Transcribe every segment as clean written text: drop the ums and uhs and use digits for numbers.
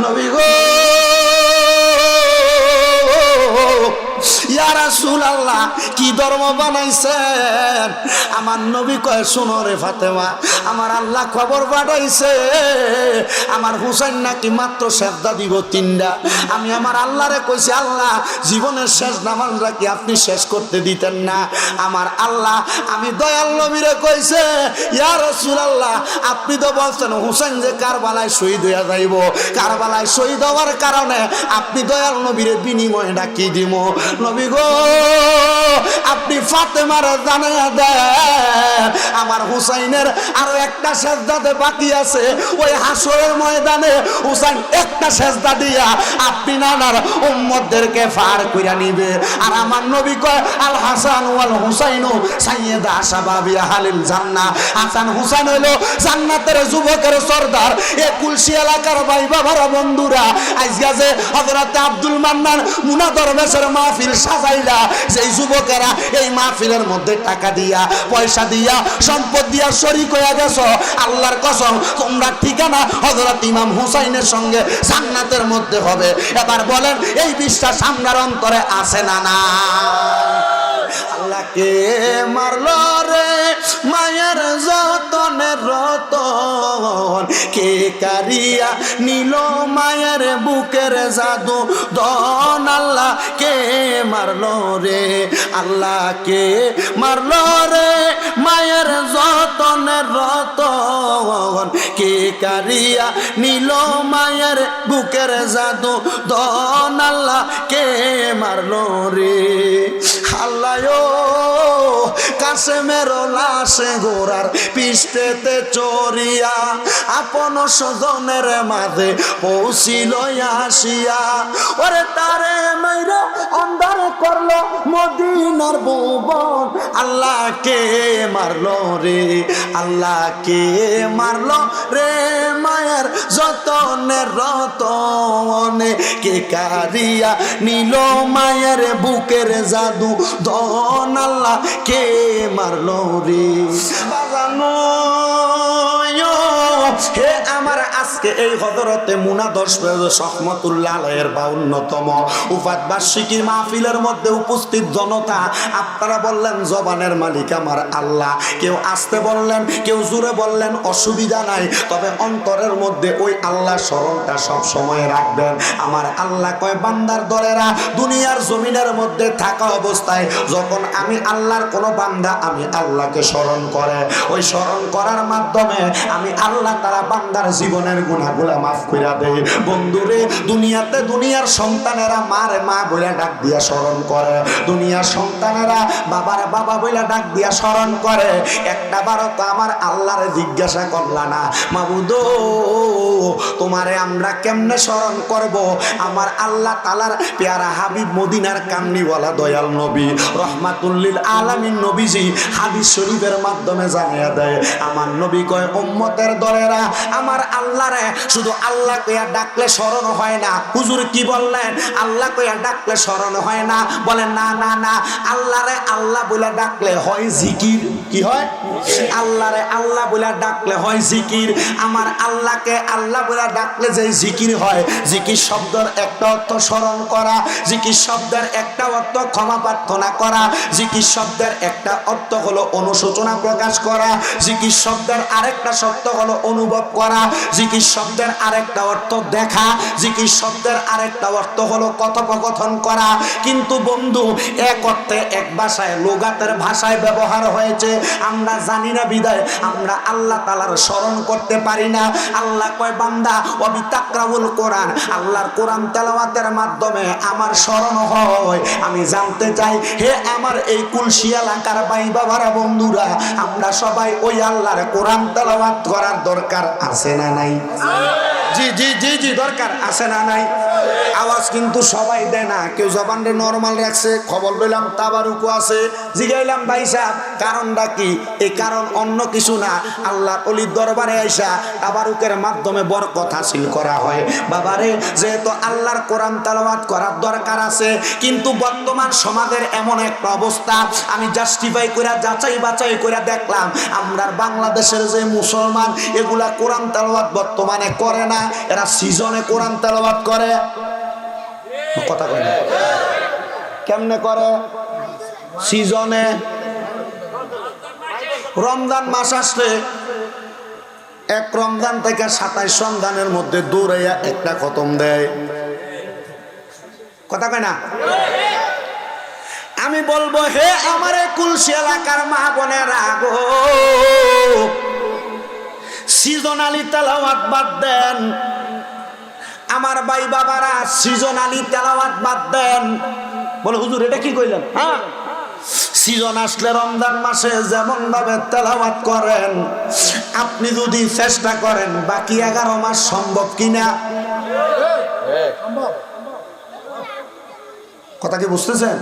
নবী গো ইয়া রাসূলুল্লাহ কি ধর্ম বানাইছেন? আমার নবী কয় শোনো রে ফাতেমা, আমার আল্লাহ খবর পাঠাইছে আমার হুসাইন নাকি মাত্র সেজদা দিব 3টা। আমি আমার আল্লাহরে কইছি আল্লাহ জীবনের শেষ নামাজটা কি আপনি শেষ করতে দিতেন না? আমার আল্লাহ আমি দয়াল নবীরে কইছে ইয়া রাসূলুল্লাহ আপনি তো বলছেন হুসাইন যে কারবালায় শহীদ হইয়া যাইব, কারবালায় শহীদ হওয়ার কারণে আপনি দয়াল নবীরে বিনিময়টা কি দিব? নবী গো আপনি ফাতেমারে জানাইয়া দেন আমার হুসাইনের আরো একটা সেজদাতে বাকি আছে, ওই হাসরের ময়দানে হুসাইন একটা সেজদা দিয়া আপনি নানার উম্মতদেরকে পার কইরা নিবে। আর আমার নবী কয় আল হাসান ওয়াল হুসাইনু সাইয়্যিদা শাবাবি আহলিল জান্নাহ, হাসান হুসাইন হইলো জান্নাতের যুবকের সরদার। এ কুলসি এলাকার ভাই বাবারা বন্ধুরা, আজকে যে হযরত আব্দুল মান্নান মুনা দরবেশের মাহফিল সাজাইলা, সেই যুবকেরা এই মাহফিলের মধ্যে টাকা দিয়া পয়সা দিয়া সম্পদ দিয়া শরীক হয়ে গেছো, আল্লাহর কসম তোমরা ঠিকানা হযরত ইমাম হুসাইনের সঙ্গে জান্নাতের মধ্যে হবে। এবার বলেন এই বিশ্বাস আমরার অন্তরে আছে না না? আল্লাহকে মারলো রে মায়ের যতনের রতন, কে কারিয়া নিল মায়ের বুকের জাদু দন। আল্লাহ কে মারলো রে, আল্লাহকে মারলো রে মায়ের যতনের রতন, কে কারিয়া নিল মায়ের বুকের জাদু দন। আল্লাহ কে মারলো রে, আল্লাহ কাসেমের লাশে গোরার পিষ্টেতে চড়িয়া আপন স্বজনের মাঝে পৌঁছিল আসিয়া, ওরে তারে মাইরা অন্ধার করলো মদিনার ভুবন। আল্লাহ কে মারলো রে, আল্লাহ কে মারলো রে মায়ের যতনের রতনে, কে কারিয়া নিল মায়ের বুকের জাদু দন। আল্লাহ কে মারলো রে বাজানো হে আমার আজকে এই হযরতে মুনা রহমাতুল্লাহ আলাইহির 52তম উফাত বার্ষিকী মাহফিলের মধ্যে উপস্থিত জনতা, আপনারা বললেন জবানের মালিক আমার আল্লাহ, কেউ আস্তে বললেন কেউ জোরে বললেন, অসুবিধা নাই, তবে অন্তরের মধ্যে ওই আল্লাহ স্মরণটা সব সময় রাখবেন। আমার আল্লাহ কয় বান্দার দলেরা দুনিয়ার জমিনের মধ্যে থাকা অবস্থায় যখন আমি আল্লাহর কোন বান্দা আমি আল্লাহকে স্মরণ করে, ওই স্মরণ করার মাধ্যমে আমি আল্লাহ তারা বান্দার জীবনের গুনাহগুলো মাফ কইরা দেয়। বন্ধুরে দুনিয়াতে দুনিয়ার সন্তানেরা মারে মা বলে ডাক দিয়া স্মরণ করে, দুনিয়ার সন্তানেরা বাবার বাবা বলে ডাক দিয়া স্মরণ করে, একটা বারও তো আমার আল্লাহরে জিজ্ঞাসা করলা না মাবুদ তোমারে আমরা কেমনে স্মরণ করব? আমার আল্লাহ তাআলার পেয়ারা হাবিব মদিনার কামলিওয়ালা দয়াল নবী রহমাতুল্লিল আলামিন নবীজি হাদিস শরীফের মাধ্যমে জানিয়ে দেয়, আমার নবী কয় উম্মতের দলেরা আমার আল্লাহরে শুধু আল্লাহ কইয়া ডাকলে স্মরণ হয় না। হুজুর কি বললেন? আল্লাহ কইয়া ডাকলে স্মরণ হয় না? বলেন না না না, আল্লাহরে আল্লাহ বলে ডাকলে হয় জিকির। কি হয়? আল্লাহরে আল্লাহ বলে ডাকলে হয় জিকির। আমার আল্লাহকে আল্লাহ বলে ডাকলে যে জিকির হয়, জিকির শব্দের একটা অর্থ স্মরণ করা, জিকির শব্দের একটা অর্থ ক্ষমা প্রার্থনা করা, জিকির শব্দের একটা অর্থ হলো অনুশোচনা প্রকাশ করা, জিকির শব্দের আরেকটা শব্দ হলো অনুভব করা, জিকির শব্দের আরেকটা অর্থ দেখা, জিকির শব্দের আরেকটা অর্থ হলো কথোপকথন করা। কিন্তু বন্ধু এক অর্থে এক ভাষায় লোগাতের ভাষায় ব্যবহার হয়েছে, আমরা জানি না বিদায় আমরা আল্লাহ তাআলার স্মরণ করতে পারি না। আল্লাহ কয় বান্দা ওয়াবি তাকরাউল কোরআন, আল্লাহর কোরআন তেলাওয়াতের মাধ্যমে আমার স্মরণ হয়। আমি জানতে চাই হে আমার এই কুলসি এলাকার ভাই বাবারা বন্ধুরা, আমরা সবাই ওই আল্লাহর কোরআন তেলাওয়াত করার দরকার আছে না নাই? জি জি জি জি দরকার আছে না নাই? আওয়াজ কিন্তু সবাই দেয় না, কেউ জবানটা নরমাল রাখছে। খবর পেলাম তাবারুকু আছে, জিগাইলাম ভাই সাহেব কারণটা কি? এই কারণ অন্য কিছু না, আল্লাহর ওলির দরবারে আইসা তাবারুকের মাধ্যমে বরকত হাসিল করা হয়। বাবারে যেহেতু আল্লাহর কোরআন তেলাওয়াত করার দরকার আছে, কিন্তু বর্তমান সমাজের এমন একটা অবস্থা, আমি জাস্টিফাই করে যাচাই বাছাই করে দেখলাম আমরা বাংলাদেশের যে মুসলমান এগুলা কোরআন তেলাওয়াত বর্তমানে করে না। এরা সিজনে কোরআন তেলাওয়াত করে। কথা কয় না? কেমনে করে? সিজনে। রমজান মাস আসলে এক রমজান থেকে 27 রমজানের মধ্যে দৌড়াইয়া একটা খতম দেয়। কথা কয় না? আমি বলবো, হে আমার কুলসি এলাকার মা বোনেরা গো, সিজনালি তেলাওয়াত বাদ দেন। আমার ভাই বাবারা, সিজনালি তেলাওয়াত বাদ দেন। বলে হুজুর এটা কি কইলেন? হ্যাঁ, সিজন আসলে রমজান মাসে যেমন ভাবে তেলাওয়াত করেন, আপনি যদি চেষ্টা করেন বাকি 11 মাস সম্ভব কিনা? কথা কি বুঝতেছেন?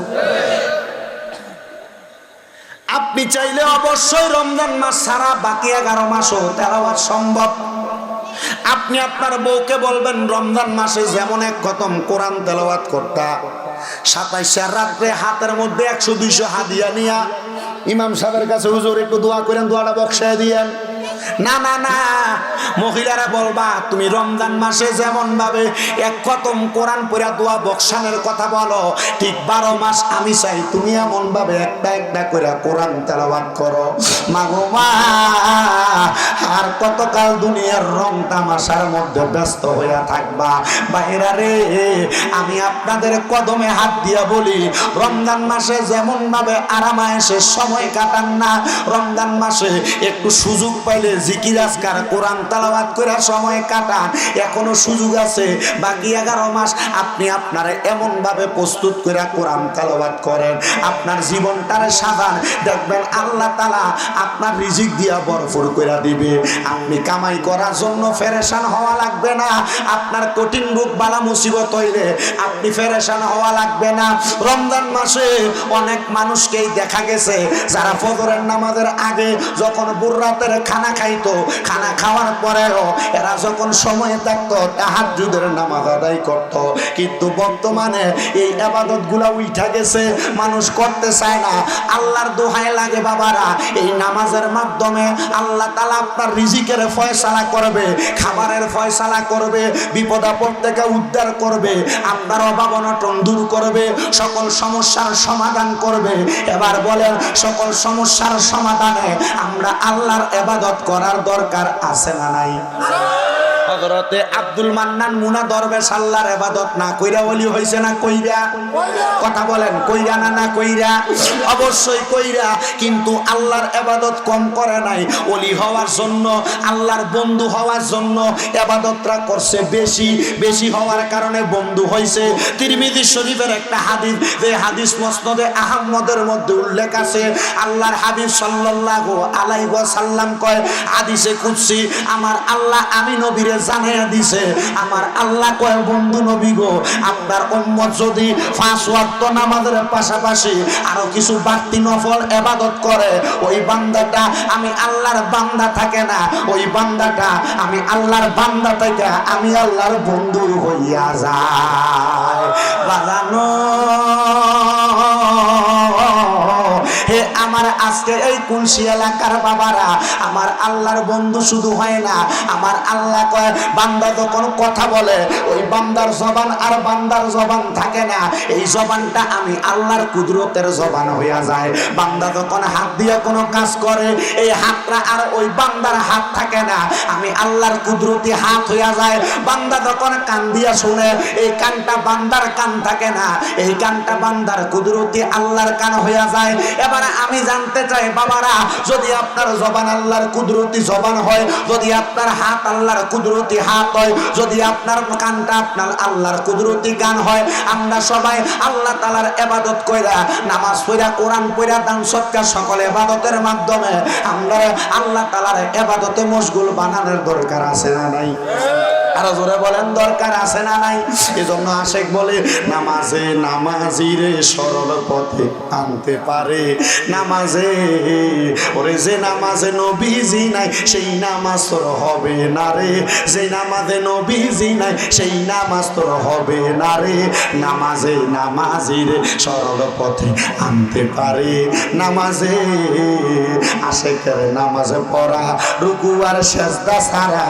আপনি চাইলে অবশ্যই রমজান মাস ছাড়া বাকি 11 মাসও তেলাওয়াত সম্ভব। আপনি আপনার বউকে বলবেন রমজান মাসে যেমন এক খতম কোরআন তেলাওয়াত করতা, 27 রাত্রে হাতের মধ্যে 100-200 হাদিয়া নিয়া ইমাম সাহেবের কাছে হুজুর একটু দোয়া করেন, দোয়াটা বক্সায় দিয়েন। না না না, মহিলারা বলবা তুমি রমজান মাসে যেমন ভাবে এক খতম কোরআন পড়া দোয়া বক্সানের কথা বলো, ঠিক 12 মাস আমি চাই তুমি এমন ভাবে একটা একটা করে কোরআন তেলাওয়াত করো। মাগো মা, আর কতকাল দুনিয়ার রং তামাশার মধ্যে ব্যস্ত হইয়া থাকবা? বাইরা রে, আমি আপনাদের কদমে হাত দিয়া বলি, রমজান মাসে যেমন ভাবে আরামায়েশে সময় কাটান না, রমজান মাসে একটু সুযোগ পাইলে জিকির আজকার কোরআন তেলাওয়াত করে সময় কাটান। এখনো সুযোগ আছে। বাকি 11 মাস আপনি আপনার এমন ভাবে প্রস্তুত করে কোরআন তেলাওয়াত করেন, আপনার জীবনটারে সাজান, দেখবেন আল্লাহ তাআলা আপনার রিজিক দিয়া ভরপুর করে দিবে। আপনি কামাই করার জন্য পেরেশান হওয়া লাগবে না। আপনার কঠিন রোগ বালা মুসিবত হইলে আপনি পেরেশান হওয়া লাগবে না। রমজান মাসে অনেক মানুষকেই দেখা গেছে যারা ফজরের নামাজের আগে যখন ভোর রাতের খানা খাইতো, খানা খাওয়ার পরেও এরা যখন সময় থাকতো তাহাজ্জুদের নামাজ আদায় করত। কিন্তু বর্তমানে এই ইবাদত গুলা উঠা গেছে, মানুষ করতে চায় না। আল্লাহর দোহাই লাগে বাবারা, এই নামাজের মাধ্যমে আল্লাহ তাআলা আপনার রিজিকের ফয়সালা করবে, খাবারের ফয়সালা করবে, বিপদ আপদ থেকে উদ্ধার করবে, আপনার অভাব অনটন দূর করবে, সকল সমস্যার সমাধান করবে। এবার বলেন, সকল সমস্যার সমাধানে আমরা আল্লাহর ইবাদত করার দরকার আছে না নাই? হযরতে আব্দুল মান্নান মুনা দরবেশ আল্লাহর ইবাদত না কইরা ওলি হইছে না কইরা? কথা বলেন, কইরা না না কইরা? অবশ্যই কইরা, কিন্তু আল্লাহর ইবাদত কম করে নাই। ওলি হওয়ার জন্য, আল্লাহর বন্ধু হওয়ার জন্য ইবাদতটা করছে বেশি, বেশি হওয়ার কারণে বন্ধু হইছে। তিরমিজি শরীফের একটা হাদিস, যে হাদিস মুসনাদে আহমদের মধ্যে উল্লেখ আছে, আল্লাহর হাবিব সাল্লাল্লাহু আলাইহি ওয়াসাল্লাম কয় হাদিসে কুদসি, আমার আল্লাহ আমি নবীরে জানিয়ে দিছে, আমার আল্লাহ কয় বন্ধু নবী গো, আপনার উম্মত যদি 5 ওয়াক্ত নামাজের পাশাপাশি আরো কিছু বাড়তি নফল ইবাদত করে, ওই বান্দাটা আমি আল্লাহর বান্দা থাকে না, ওই বান্দাটা আমি আল্লাহর বান্দা থেকে আমি আল্লাহর বন্ধু হইয়া যায়। বাজানো হে আমার আজকে এই কুলসি এলাকার বাবারা, আমার আল্লাহর বন্ধু শুধু হয় না, আমার আল্লাহ কয় বান্দা যখন কথা বলে ওই বান্দার জবান আর বান্দার জবান থাকে না, এই জবানটা আমি আল্লাহর কুদরতের জবান হইয়া যায়। বান্দা যখন হাত দিয়ে কোনো কাজ করে, এই হাতটা আর ওই বান্দার হাত থাকে না, আমি আল্লাহর কুদরতি হাত হইয়া যায়। বান্দা যখন কান দিয়া শুনে, এই কানটা বান্দার কান থাকে না, এই কানটা বান্দার কুদরতি আল্লাহর কান হইয়া যায়। এবার আমি জানতে চাই বাবারা, যদি আপনার জবান আল্লাহর কুদরতি জবান হয়, যদি আপনার হাত আল্লাহর কুদরতি হাত হয়, যদি আপনার কানটা আপনার আল্লাহর কুদরতি কান হয়, আমরা সবাই আল্লাহ তাআলার ইবাদত কইরা, নামাজ পড়া, কোরআন পড়া, দান সদকা সকল ইবাদতের মাধ্যমে আমরা আল্লাহ তাআলার ইবাদতে মশগুল বানানোর দরকার আছে না নাই? আরো জোরে বলেন, দরকার আছে না নাই? এজন্য আশেক বলে, নামাজে নামাজিরে সরল পথে আনতে পারে, নামাজে ওরে যে নামাজে নবীজি নাই সেই নামাজ তোর হবে না রে, যে নামাজে নবীজি নাই সেই নামাজ তোর হবে না রে। নামাজে নামাজিরে সরল পথে আনতে পারে, নামাজে আশেকের নামাজে পড়া, রুকু আর সেজদা ছাড়া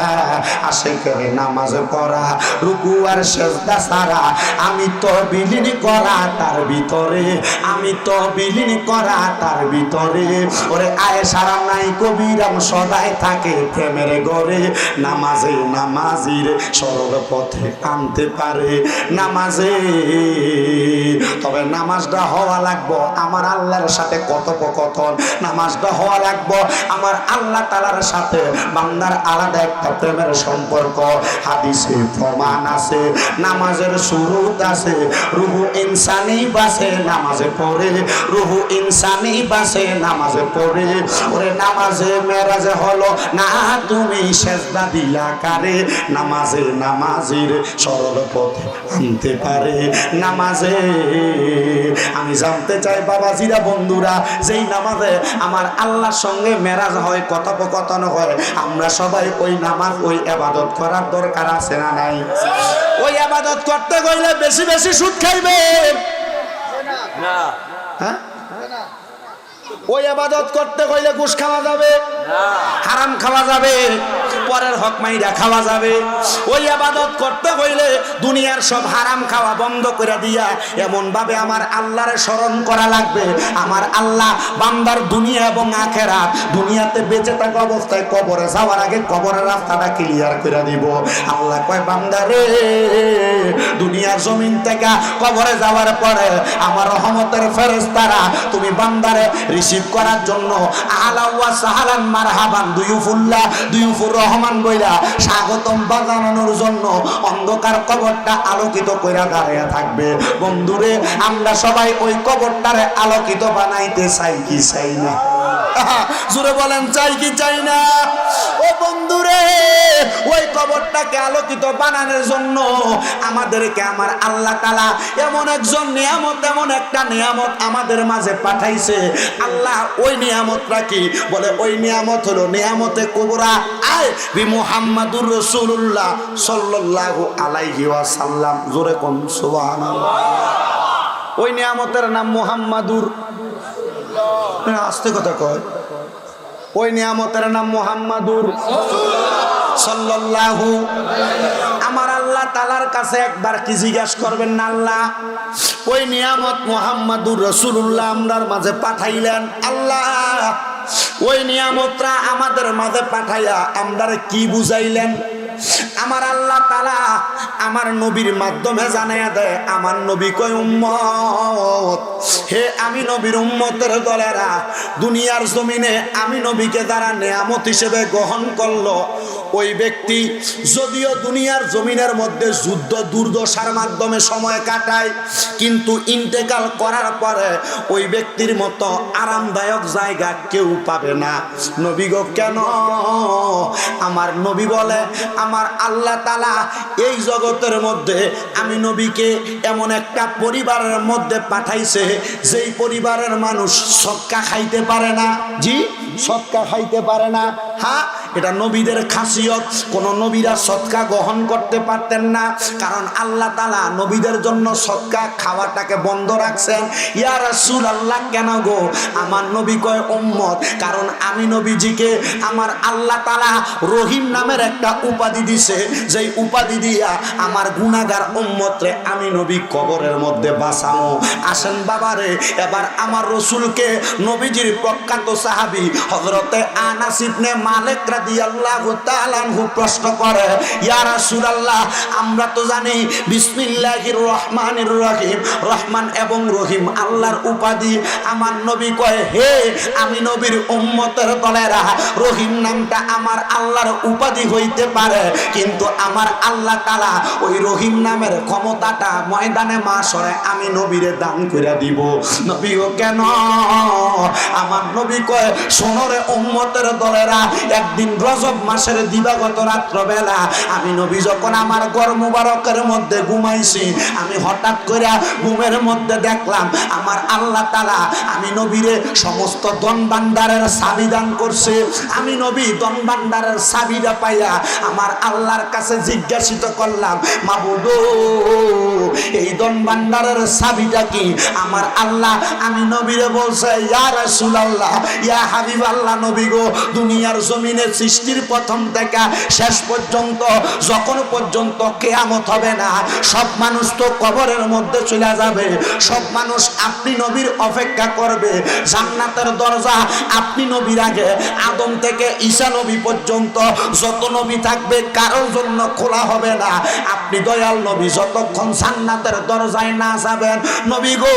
আশেকের নামাজ নামাজে পড়া, রুকু আর সেজদা ছাড়া আমি তো বিলীন করা তার ভিতরে, আমি তো বিলীন করা তার ভিতরে। ওরে আয়েশার নাই কবিরাম সদাই থাকে প্রেমের ঘরে, নামাজে নামাজির সরল পথে আনতে পারে নামাজে। তবে নামাজটা হওয়া লাগবো আমার আল্লাহর সাথে কথোপকথন, নামাজটা হওয়া লাগবো আমার আল্লাহ তাআলার সাথে বান্দার আলাদা একটা প্রেমের সম্পর্ক। হাদিসে প্রমাণ আছে, নামাজের শুরুত আছে, রুহু ইনসানি বাসে নামাজে পড়ে, রুহু ইনসানি বাসে নামাজে পড়ে। ওরে নামাজে মেরাজে হলো না তুমি সেজদা দিলা কারে, নামাজে নামাজির সরল পথে আনতে পারে নামাজে। আমি জানতে চাই বাবাজিরা বন্ধুরা, যেই নামাজে আমার আল্লাহর সঙ্গে মেরাজ হয়, কথোপকথন হয়, আমরা সবাই ওই নামাজ ওই ইবাদত করার দরকার আছে না নাই? ওই ইবাদত করতে গেলে বেশি বেশি সুদ খাইবে না, হ্যাঁ? ওই ইবাদত করতে গেলে ঘুষ খাওয়া যাবে না, হারাম খাওয়া যাবে, পরের হক মাইরা খাওয়া যাবে। ওই ইবাদত করতে হইলে দুনিয়ার সব হারাম খাওয়া বন্ধ করে দিয়া এমন ভাবে আমার আল্লাহরে স্মরণ করা লাগবে, আমার আল্লাহ বান্দার দুনিয়া এবং আখেরাত, দুনিয়াতে বেঁচে থাকা অবস্থায় কবরে যাওয়ার আগে কবরের রাস্তাটা ক্লিয়ার করে দিব। আল্লাহ কয় বান্দারে দুনিয়ার জমিন থেকে কবরে যাওয়ার পরে আমার রহমতের ফেরেশতারা তুমি বান্দারে রিসিভ করার জন্য আহলা ওয়া সাহলান মারহাবান দুয়ুফুল্লাহ দুয়ুফুর রহমান বইলা স্বাগতম বাজানোর জন্য অন্ধকার কবরটা আলোকিত কইরা দাঁড়িয়ে থাকবে। বন্ধুরে আমরা সবাই ওই কবরটারে আলোকিত বানাইতে চাই কি চাই না? জোরে বলেন চাই কি চাই না? ও বন্ধুরে ওই কবরটাকে আলোকিত বানানোর জন্য আমাদেরকে আমার আল্লাহ তাআলা এমন একজন নিয়ামত, এমন একটা নিয়ামত আমাদের মাঝে পাঠাইছে। আল্লাহ ওই নিয়ামতটা কি বলে? ওই নিয়ামত হলো নিয়ামতে কুবরা আয় বি মুহাম্মাদুর রাসূলুল্লাহ সাল্লাল্লাহু আলাইহি ওয়াসাল্লাম। জোরে কোন সুবহানাল্লাহ। ওই নিয়ামতের নাম মুহাম্মাদুর, আস্তে কথা কয়, ওই নিয়ামতের নাম মুহাম্মাদুর সাল্লাল্লাহু। আমার আল্লাহ তাআলার কাছে একবার কি জিজ্ঞাসা করবেন না? আল্লাহ ওই নিয়ামত মুহাম্মাদুর রাসূলুল্লাহ আমরার মাঝে পাঠাইলেন, আল্লাহ ওই নিয়ামতটা আমাদের মাঝে পাঠাইয়া আমরারে কি বুঝাইলেন? আমার আল্লাহ তাআলা আমার নবীর মাধ্যমে জানাইয়া দেয়, আমার নবী কয় উম্মত, হে আমি নবীর উম্মতের দলেরা, দুনিয়ার জমিনে আমি নবীকে যারা নিয়ামত হিসেবে গ্রহণ করলো, ওই ব্যক্তি যদিও দুনিয়ার জমিনের মধ্যে যুদ্ধ দুর্দশার মাধ্যমে সময় কাটায়, কিন্তু ইন্তেকাল করার পরে ওই ব্যক্তির মতো আরামদায়ক জায়গা কেউ পাবে না। নবী গো কেন? আমার নবী বলে আমার আল্লাহ তাআলা এই জগতের মধ্যে আমি নবীকে এমন একটা পরিবারের মধ্যে পাঠাইছে যেই পরিবারের মানুষ সদকা খাইতে পারে না। জি, সদকা খাইতে পারে না। হ্যাঁ, এটা নবীদের খাসিয়ত। কোন নবীরা সদকা গ্রহণ করতে পারতেন না, কারণ আল্লাহ তাআলা নবীদের জন্য সদকা খাওয়াটাকে বন্ধ রাখছেন। ইয়া রাসূলুল্লাহ কেন গো? আমার নবী কয় উম্মত, কারণ আমি নবীজিকে আমার আল্লাহ তাআলা রহিম নামের একটা উপাধি দিছে, যেই উপাধি দিয়া আমার গুনাহগার উম্মতরে আমি নবী কবরের মধ্যে বাঁচামো। আসেন বাবারে, এবার আমার রাসূলকে নবীজির প্রখ্যাত সাহাবী হযরতে আনাস ইবনে মালিক রাদিয়াল্লাহু তাআলা আনহু প্রশ্ন করে, ইয়া রাসূলুল্লাহ আমরা তো জানি বিসমিল্লাহির রহমানির রহিম, রহমান এবং রহিম আল্লাহর উপাধি। আমার নবী কয়, হে আমি নবীর উম্মতের দলেরা, রহিম নামটা আমার আল্লাহর উপাধি হইতে পারে, কিন্তু আমার আল্লাহ তাআলা ওই রহিম নামের ক্ষমতাটা ময়দানে মাশরে আমি নবীরে দান করে দিব। নবী ও কেন? আমার নবী কয়, শোনরে উম্মতের দলেরা, একদিন রজব মাসের দিবাগত রাত্রবেলা আমি নবী যখন আমার ঘর মুবারকের মধ্যে ঘুমাইছি, আমি হঠাৎ করে ঘুমের মধ্যে দেখলাম আমার আল্লাহ তাআলা আমি নবীরে সমস্ত ধন ভান্ডারের চাবি দান করছে। আমি নবী ধন ভান্ডারের চাবিটা পাইয়া আমার আল্লাহর কাছে জিজ্ঞাসিত করলাম, মাবুদ এই ধন ভান্ডারের চাবিটা কি? আমার আল্লাহ আমি নবীরে বলছে, ইয়া রাসূলুল্লাহ, ইয়া হাবিবাল্লাহ, নবী গো দুনিয়ার জমিনে সৃষ্টির প্রথম থেকে শেষ পর্যন্ত, যখন পর্যন্ত কিয়ামত হবে না, সব মানুষ তো কবরের মধ্যে চলে যাবে। সব মানুষ আপনি নবীর অপেক্ষা করবে। জান্নাতের দরজা আপনি নবীর আগে আদম থেকে ঈসা নবী পর্যন্ত যত নবী থাকবে কারোর জন্য খোলা হবে না। আপনি দয়াল নবী যতক্ষণ জান্নাতের দরজায় না যাবেন, নবী গো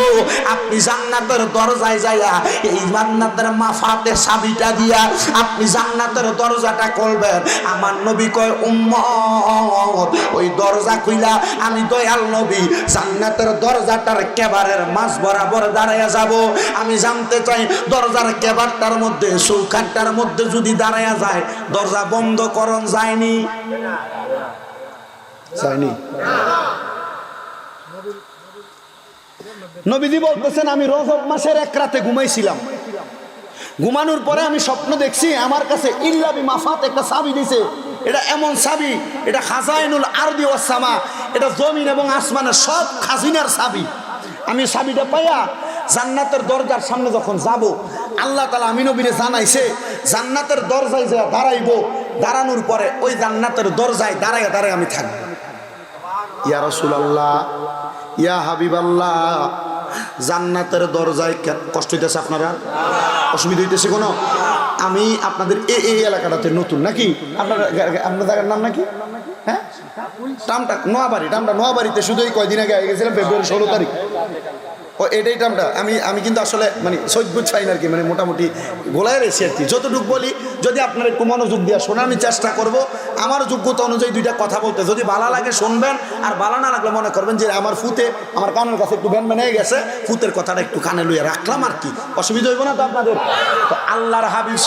আপনি জান্নাতের দরজায় যাইয়া এই জান্নাতের মাফাতে চাবিটা দিয়া আপনি জান্নাতের দরজাটা খুলবেন। আমার নবী কয় উম্মত ওই দরজা খুইলা আমি দয়াল নবী জান্নাতের দরজাটার কেবারের মাঝ বরাবর দাঁড়াইয়া যাব। আমি জানতে চাই দরজার কেবারটার মধ্যে চৌকাঠটার মধ্যে যদি দাঁড়াইয়া যায় দরজা বন্ধ করন যায়নি? যায়নি। নবীজি বলতেছেন আমি রজব মাসের এক রাতে ঘুমাইছিলাম। ঘুমানোর পরে আমি স্বপ্ন দেখছি আমার কাছে ইল্লাবি মাফাত একটা চাবি দিছে। এটা এমন চাবি, এটা খাজাইনুল আরদি ওয়াস সামা, এটা জমিন এবং আসমানের সব খাজিনার চাবি। আমি চাবিটা পাইয়া জান্নাতের দরজার সামনে যখন যাব, আল্লাহ তাআলা আমি নবীরে জানাইছে জান্নাতের দরজায় যা দাঁড়াইব, দাঁড়ানোর পরে ওই জান্নাতের দরজায় দাঁড়াইয়া দাঁড়ায় আমি থাকবো। ইয়া রাসূলুল্লাহ, ইয়া হাবিবাল্লাহ, জান্নাতের দরজায় কষ্ট হইতেছে আপনারা? অসুবিধা হইতেছে কোনো? আমি আপনাদের এই এলাকাটাতে নতুন নাকি? আপনার জায়গার নাম নাকি? হ্যাঁ, টামটা নোয়াবাড়ি। টামটা নোয়াবাড়িতে শুধু এই কয়দিন আগে গেছিলাম, ফেব্রুয়ারি 16 তারিখ। ও এটাই টামটা। আমি কিন্তু আসলে মানে সৈয়দপুর চাই না আর কি, মানে মোটামুটি গোলায় রয়েছি আর কি। যতটুকু বলি যদি আপনার একটু মনোযোগ দিয়ে শোনা আমি চেষ্টা করব আমার যোগ্যতা অনুযায়ী দুইটা কথা বলতে। যদি ভালো লাগে শুনবেন, আর ভালো না লাগলে মনে করবেন যে আমার ফুতে আমার কানের কাছে একটু ব্যান হয়ে গেছে, ফুতের কথাটা একটু কানে লইয়া রাখলাম আর কি। অসুবিধা হইব না তো আপনাদের? তো আল্লাহর হাবিব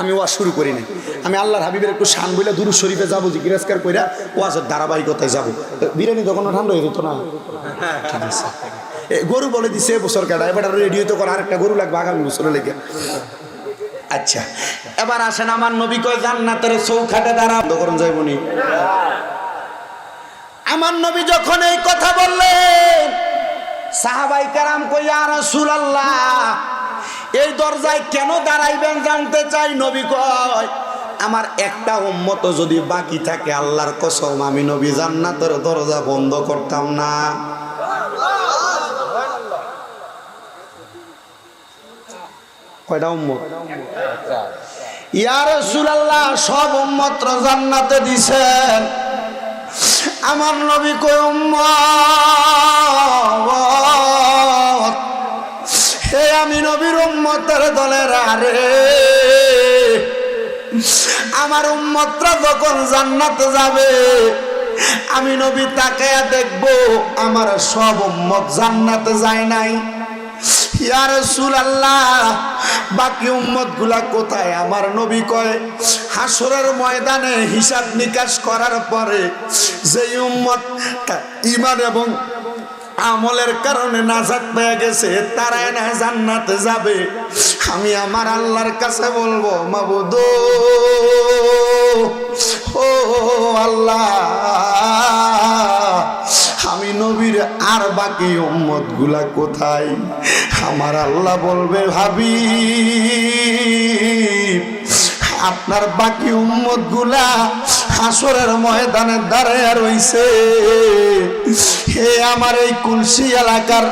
আমি ওয়াজ শুরু করি নাই। আমি আল্লাহর হাবিবের একটু শান বইলা দুরূদ শরীফে যাবো, জিজ্ঞাসা কইরা ওয়াজের ধারাবাহিকতায় যাবো। বিরিয়ানি তখন ঠান্ডা হয়ে যেত না? ঠিক আছে। গরু বলে দিছে বছর কাটা, এবার রেডিও তো করা আরেকটা গরু লাগবে আগামী বছরে লেগে। আচ্ছা, এবার আসেন আমার নবী কয় জান্নাতের চৌখাটে দাঁড়াবো করুন যাইবনি। আমার নবী যখন এই কথা বললেন, সাহাবাই কেরাম কই ইয়া রাসূলুল্লাহ এই দরজায় কেন দাঁড়াইবেন জানতে চাই। নবী কয় আমার একটা উম্মত যদি বাকি থাকে আল্লাহর কসম আমি নবী জান্নাতের দরজা বন্ধ করতাম না। কয়টা উম্মত? ইয়া রাসূলুল্লাহ সব উম্মত জান্নাতে দিছেন। আমার নবী কয় উম্মত হে আমি নবীর উম্মতের দলের আরে আমার উম্মতরা যখন জান্নাতে যাবে আমি নবী তাকায়া দেখবো আমার সব উম্মত জান্নাতে যায় নাই। ইয়া রাসূলুল্লাহ বাকি উম্মত গুলা কোথায়? আমার নবী কয় হাসরের ময়দানে হিসাব নিকাশ করার পরে যে উম্মত ঈমান এবং আমলের কারণে নাজাত পেয়ে গেছে তারাই না জান্নাতে যাবে। আমি আমার আল্লাহর কাছে বলবো মাবুদ ও আল্লাহ আমি নবীর আর বাকি উম্মত গুলা কোথায়? আমার আল্লাহ বলবে হাবিব আপনার বাকি উম্মত গুলা হাসরের ময়দানে দাঁড়ায় রইছে। হে আমার এই কুলসি এলাকার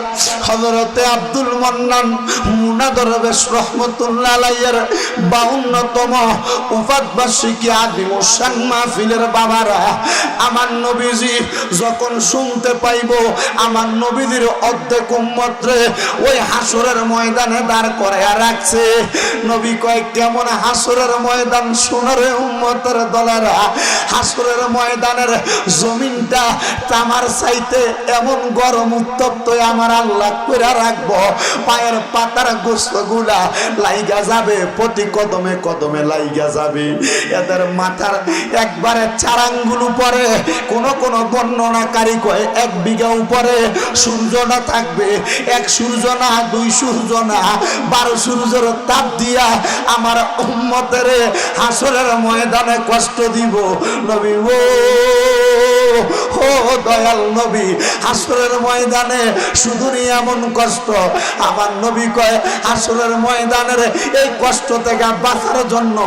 হযরতে আব্দুল মান্নান মুনা দরবেশ রহমাতুল্লাহ আলাইহির 52তম উফাত বার্ষিকী আদিমুস শান মাহফিলের বাবারা আমার নবীজি যখন শুনতে পাইব আমার নবীজির অর্ধেক উম্মতরে ওই হাসরের ময়দানে দাঁড় করায়া রাখছে। নবী কয় কেমন হাসরের ময়দান সোনারে উম্মতের দলেরা, হাসরের ময়দানের জমিনটা তামার চাইতে এমন গরম উত্তপ্ত আমার আল্লাহ কইরা রাখবো পায়ের পাতার গোস্তগুলা লাইগা যাবে, প্রতি কদমে কদমে লাইগা যাবে। এদের মাথার একবারে 4 আঙ্গুল উপরে, কোন কোন বর্ণনাকারী কয় 1 বিঘা উপরে সূর্য না থাকবে। 1 সূর্য না, 2 সূর্য না, 12 সূর্যের তাপ দিয়া আমার উম্মতের হাসরের ময়দানে কষ্ট দিব। নবী ও দয়াল নবী, হাসরের ময়দানে শুধু এমন কষ্ট, আমার নবী কয় হাসরের ময়দানের এই কষ্ট থেকে বাঁচার জন্য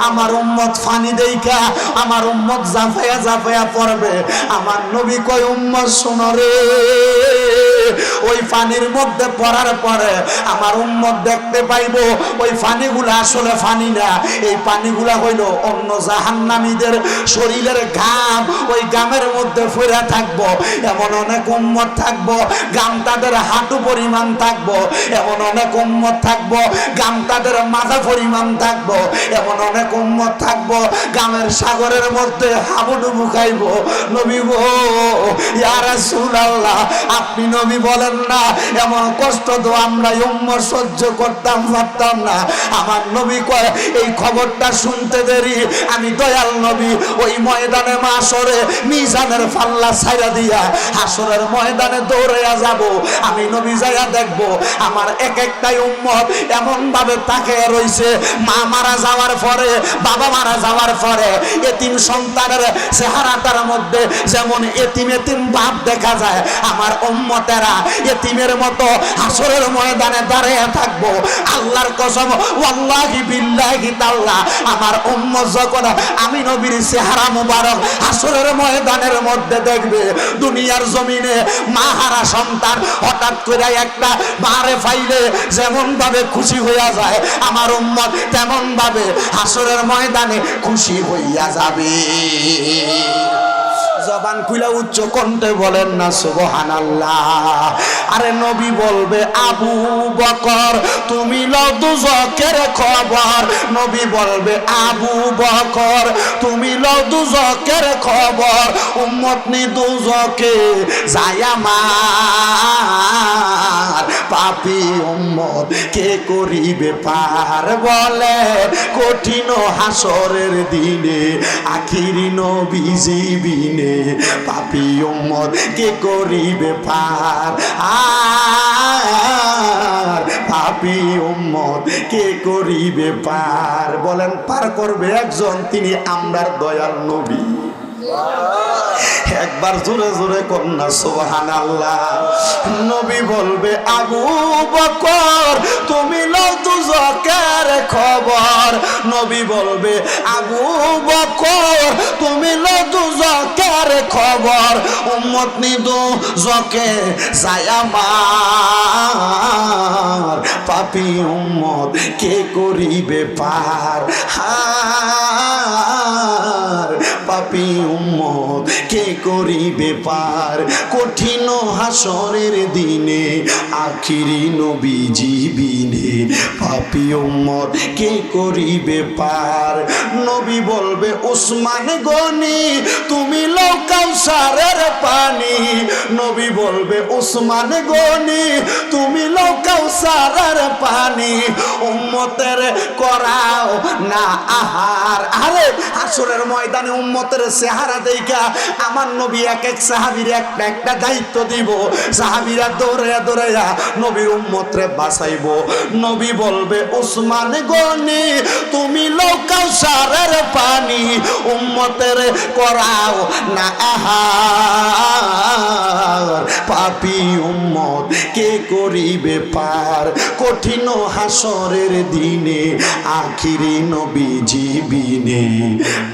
আমার উম্মত ফানি দেইখা আমার উম্মত জাফায়া জাফায়া পড়বে। আমার নবী কয় উম্মত শোনো রে, ওই পানির মধ্যে পড়ার পরে আমার উম্মত দেখতে পাইবো ওই পানিগুলা আসলে পানি না, এই পানিগুলা হইল অন্য জাহান্নামীদের শরীরের ঘাম, ওই ঘামের মধ্যে ফেরা থাকবো। এমন অনেক উম্মত থাকবো ঘাম তাদের হাঁটু পরিমাণ থাকবো, এমন অনেক উম্মত থাকবো ঘাম তাদের মাথা পরিমাণ থাকবো, এমন অনেক উম্মত থাকবো ঘামের সাগরের মধ্যে হাবুডুবু খাইবো। নবী গো ইয়া রাসূলুল্লাহ, আপনি নবী বলেন না এমন কষ্ট তো আমরা উম্মত সহ্য করতাম পারতাম না। আমার নবী কয় এই খবরটা শুনতে দেরি আমি দয়াল নবী ওই ময়দানে মাশরে মিজানের পাল্লা ছাইরা দিয়া হাসরের ময়দানে দৌড়াইয়া যাব। আমি নবী যাইয়া দেখব আমার এক একটাই উম্মত এমন ভাবে তাকিয়ে রইছে, মা মারা যাওয়ার পরে বাবা মারা যাওয়ার পরে এতিম সন্তানের চেহারাটার মধ্যে যেমন এতিম এতিম ভাব দেখা যায়, আমার উম্মতেরা এতিমের মতো হাসরের ময়দানে দাঁড়িয়ে থাকবো। আল্লাহর কসম ওয়াল্লাহি বিল্লাহি তাআলা আমার উম্মত যখন আমি নবীর চেহারা মুবারক হাসরের ময়দানের মধ্যে দেখবে, দুনিয়ার জমিনে মা হারা সন্তান হঠাৎ করে একটা মারে ফাইলে যেমন ভাবে খুশি হইয়া যায়, আমার উম্মত তেমন ভাবে হাসরের ময়দানে খুশি হইয়া যাবে। জবান খুলে উচ্চ কণ্ঠে বলেন না সুবহানাল্লাহ। আরে নবী বলবে আবু বকর তুমি লও দুজকের খবর, নবী বলবে আবু বকর তুমি লও দুজকের খবর, উম্মত নি দুজকে যায় আমার, পাপী উম্মত কে করিবে পার, বলে কঠিন হাসরের দিনে আখিরি নবীজি বিনে পাপী উম্মত কে করিবে পার, আর পাপী উম্মত কে করিবে পার। বলেন পার করবে একজন, তিনি আমরার দয়াল নবী। একবার জোরে জোরে কন্যা সুবহানাল্লাহ। নবী বলবে আবু বকর তুমি লও দুজকের খবর, নবী বলবে আবু বকর তুমি লও দুজকের খবর, উম্মত নি দুজকে যায় আমার, পাপী উম্মত কে করিবে পার, হার পাপী উম্মত কে করিবে পার, কঠিন হাসরের দিনে আখিরি নবীজি বিনে পাপী উম্মত কে করিবে পার। নবী বলবে ওসমান গনি তুমি লও কাউসারের পানি, নবী বলবে ওসমান গনি তুমি লও কাউসারের পানি, উম্মতের করাও না আহার। আরে হাসরের ময়দানে উম্মতের চেহারা দেখা আমার নবী এক এক সাহাবীর একটা একটা দায়িত্ব দিব, সাহাবীরা দৌড়াইয়া দৌড়াইয়া নবীর উম্মতরে বাঁচাইব। নবী বলবে ওসমান গনি তুমি লও কাউসারের পানি, উম্মতের করাও না আহার, পাপী উম্মত কে করিবে পার, কঠিন হাসরের দিনে আখিরি নবীজি বিনে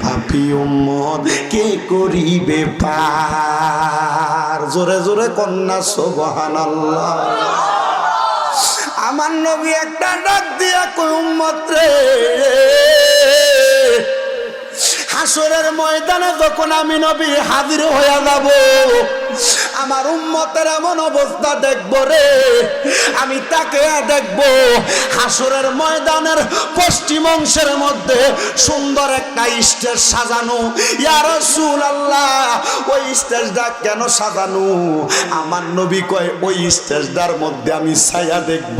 পাপী উম্মত কে করিবে পার। জোরে জোরে কন্যা সুবহানাল্লাহ। আমার নবী একটা ডাক দিয়া কই উম্মত রে, হাসরের ময়দানে যখন আমি নবী হাজির হয়ে যাব আমার উম্মতের এমন অবস্থা দেখব রে, আমি তাকে দেখব হাসরের ময়দানের পশ্চিম অংশের মধ্যে সুন্দর একটা স্টেজ সাজানো। ইয়া রাসূলুল্লাহ ওই স্টেজটা কেন সাজানো? আমার নবী কয় ওই স্টেজটার মধ্যে আমি ছায়া দেখব,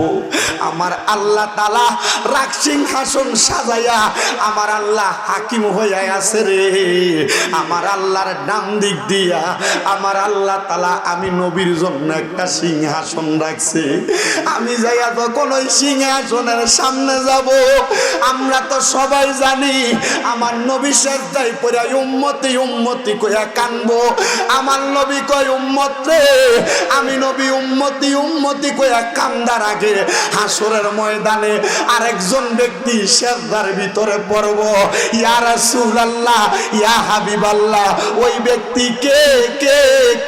আমার আল্লাহ তাআলা রাগ সিংহাসন সাজাইয়া আমার আল্লাহ হাকিম হইয়া আছে রে, আমার আল্লাহর ডান দিক দিয়া আমার আল্লাহ তাআলা আমি নবীর জন্য একটা সিংহাসন রাখছে। আমি যাইয়া যখন ওই সিংহাসনের সামনে যাব, আমরা তো সবাই জানি আমার নবী সেজদায় পড়ে উম্মতি উম্মতি কইয়া কানবো। আমার নবী কয় উম্মত রে, আমি নবী উম্মতি উম্মতি কইয়া কান্দার আগে হাসরের ময়দানে আরেকজন ব্যক্তি সেজদার ভিতরে পড়ব। ইয়া রাসূলুল্লাহ, ইয়া হাবিবাল্লাহ, ওই ব্যক্তি কে কে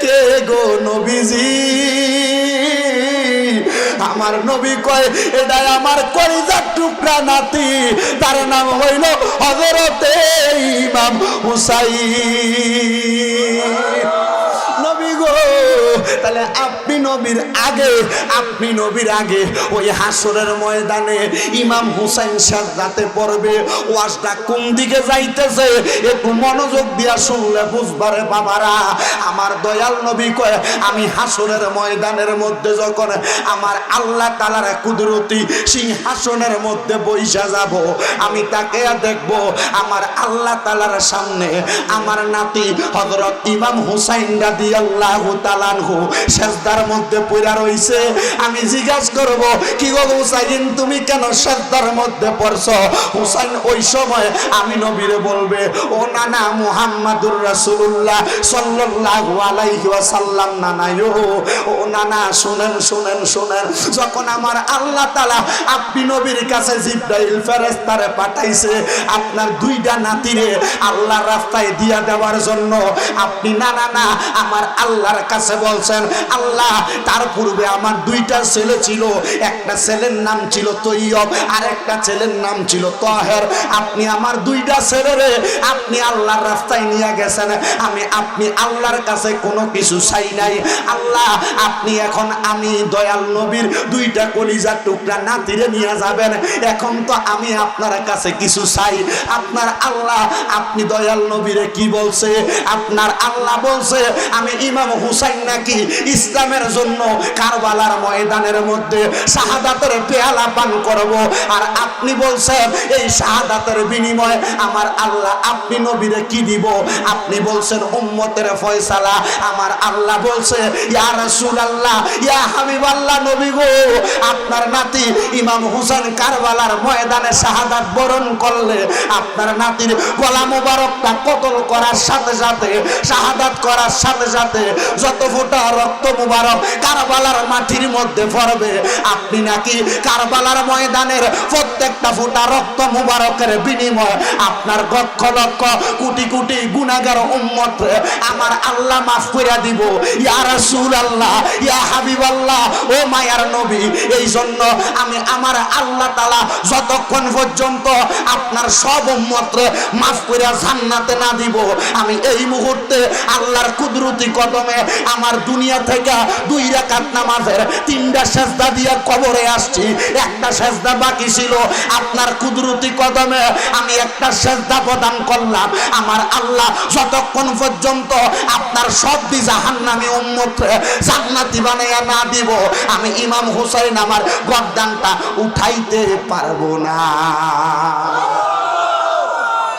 কে গো নবীজি? আমার নবী কয় এটাই আমার কলিজার টুকরা নাতি, তার নাম হইল হযরতে ইমাম হুসাইন। নবী গো, তাহলে আপনি নবীর আগে ওই হাসরের ময়দানে ইমাম হুসাইন সাজদাতে পড়বে। ওয়াজটা কোন দিকে যাইতেছে একটু মনোযোগ দিয়া শুনলে বুঝবারে বাবারা। আমার দয়াল নবী কয় আমি হাসরের ময়দানের মধ্যে যখন আমার আল্লাহ তাআলার কুদরতি সিংহাসনের মধ্যে বইসা যাব, আমি তাকে দেখব আমার আল্লাহ তাআলার সামনে আমার নাতি হযরত ইমাম হুসাইন রাদিয়াল্লাহু তাআলা আনহু সেজদার মধ্যে পড়ে রইছে। আমি জিজ্ঞাসা করব, কি গো হুসাইন, তুমি কেন সেজদার মধ্যে পড়ছো? হুসাইন ওই সময় আমি নবীরে বলবে, ও নানা মুহাম্মাদুর রাসূলুল্লাহ সাল্লাল্লাহু আলাইহি ওয়াসাল্লাম, নানা ও নানা শুনেন শুনেন শুনেন, যখন আমার আল্লাহ তাআলা আপনি নবীর কাছে জিবরাইল ফেরেশতারে পাঠাইছে আপনার দুইটা নাতিরে আল্লাহর রাস্তায় দিয়া দেওয়ার জন্য, আপনি নানা না আমার আল্লাহর কাছে বলছেন, আল্লাহ তার পূর্বে আমার দুইটা ছেলে ছিল, একটা ছেলের নাম ছিল তৈয়ব আর একটা ছেলের নাম ছিল তাহের। আপনি আমার দুইটা ছেলেরে আপনি আল্লাহর রাস্তায় নিয়ে গেছেন, আপনি আল্লাহর কাছে কোনো কিছু চাই নাই। আল্লাহ আপনি এখন আমি দয়াল নবীর দুইটা কলিজার টুকরা নাতিরে নিয়ে যাবেন, এখন তো আমি আপনার কাছে কিছু চাই। আপনার আল্লাহ আপনি দয়াল নবীরে কি বলছে? আপনার আল্লাহ বলছে আমি ইমাম হুসাইন নাকি ইসলামের জন্য কারবালার ময়দানের মধ্যে শাহাদাতের পেয়ালা পান করব, আর আপনি বলছেন এই শাহাদাতের বিনিময়ে আমার আল্লাহ আপনি নবীরে কি দিব? আপনি বলছেন উম্মতের ফয়সালা। আমার আল্লাহ বলছে ইয়া রাসূলুল্লাহ, ইয়া হাবিবাল্লাহ, নবী গো, আপনার নাতি ইমাম হুসাইন কারবালার ময়দানে শাহাদাত বরণ করলে আপনার নাতির গলা মোবারকটা কতল করার সাথে সাথে শাহাদাত করার সাথে সাথে যত ফোঁটা রক্ত মোবারক কারবালার মাটির মধ্যে পড়বে, আপনি নাকি কারবালার ময়দানের প্রত্যেকটা ফোঁটা রক্ত মোবারকের বিনিময়ে আপনার লক্ষ লক্ষ কোটি কোটি গুনাহগার উম্মত আমার আল্লাহ মাফ করে দিব। ইয়া রাসূলুল্লাহ, ইয়া হাবিবাল্লাহ, ও মায়ার নবী, এই জন্য আমি আমার আল্লাহ তাআলা যতক্ষণ পর্যন্ত আপনার সব উম্মতরে মাফ করে জান্নাতে না দিব, আমি এই মুহূর্তে আল্লাহর কুদরতি কদমে আমার দুনিয়া থেকে 2 রাকাত নামাজের 3টা সেজদা দিয়ে কবরে আসছি, একটা সেজদা বাকি ছিল। আপনার কুদরতি কদমে আমি একটা সেজদা প্রদান করলাম। আমার আল্লাহ যতক্ষণ পর্যন্ত আপনার সব জাহান্নামী উম্মতরে জান্নাতি বানাইয়া না দিব, আমি ইমাম হুসাইন আমার গর্দানটা উঠাইতে পারবো না।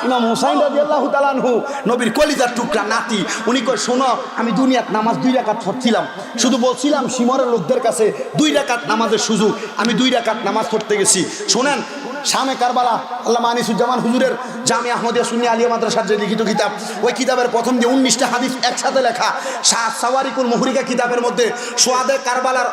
ইমাম হুসাইন রাদিয়াল্লাহু তাআলা আনহু নবীর কলিজার টুকরা নাতি, উনি কয় শোনো, আমি দুনিয়াত নামাজ 2 রাকাত পড়ছিলাম, শুধু বলছিলাম সিমরের লোকদের কাছে 2 রাকাত নামাজের সুযোগ, আমি 2 রাকাত নামাজ পড়তে গেছি। শোনেন, শামে কারবালা আল্লামা আনিসুজ্জামান হুজুরের জামিয়া আহমদিয়া সুন্নিয়া আলিয়া মাদ্রাসার যে লিখিত কিতাব, ওই কিতাবের প্রথম যে 19টা হাদিস একসাথে লেখা সাওয়ারিকুল মুহরিকা কিতাবের মধ্যে সোয়াদে কারবালার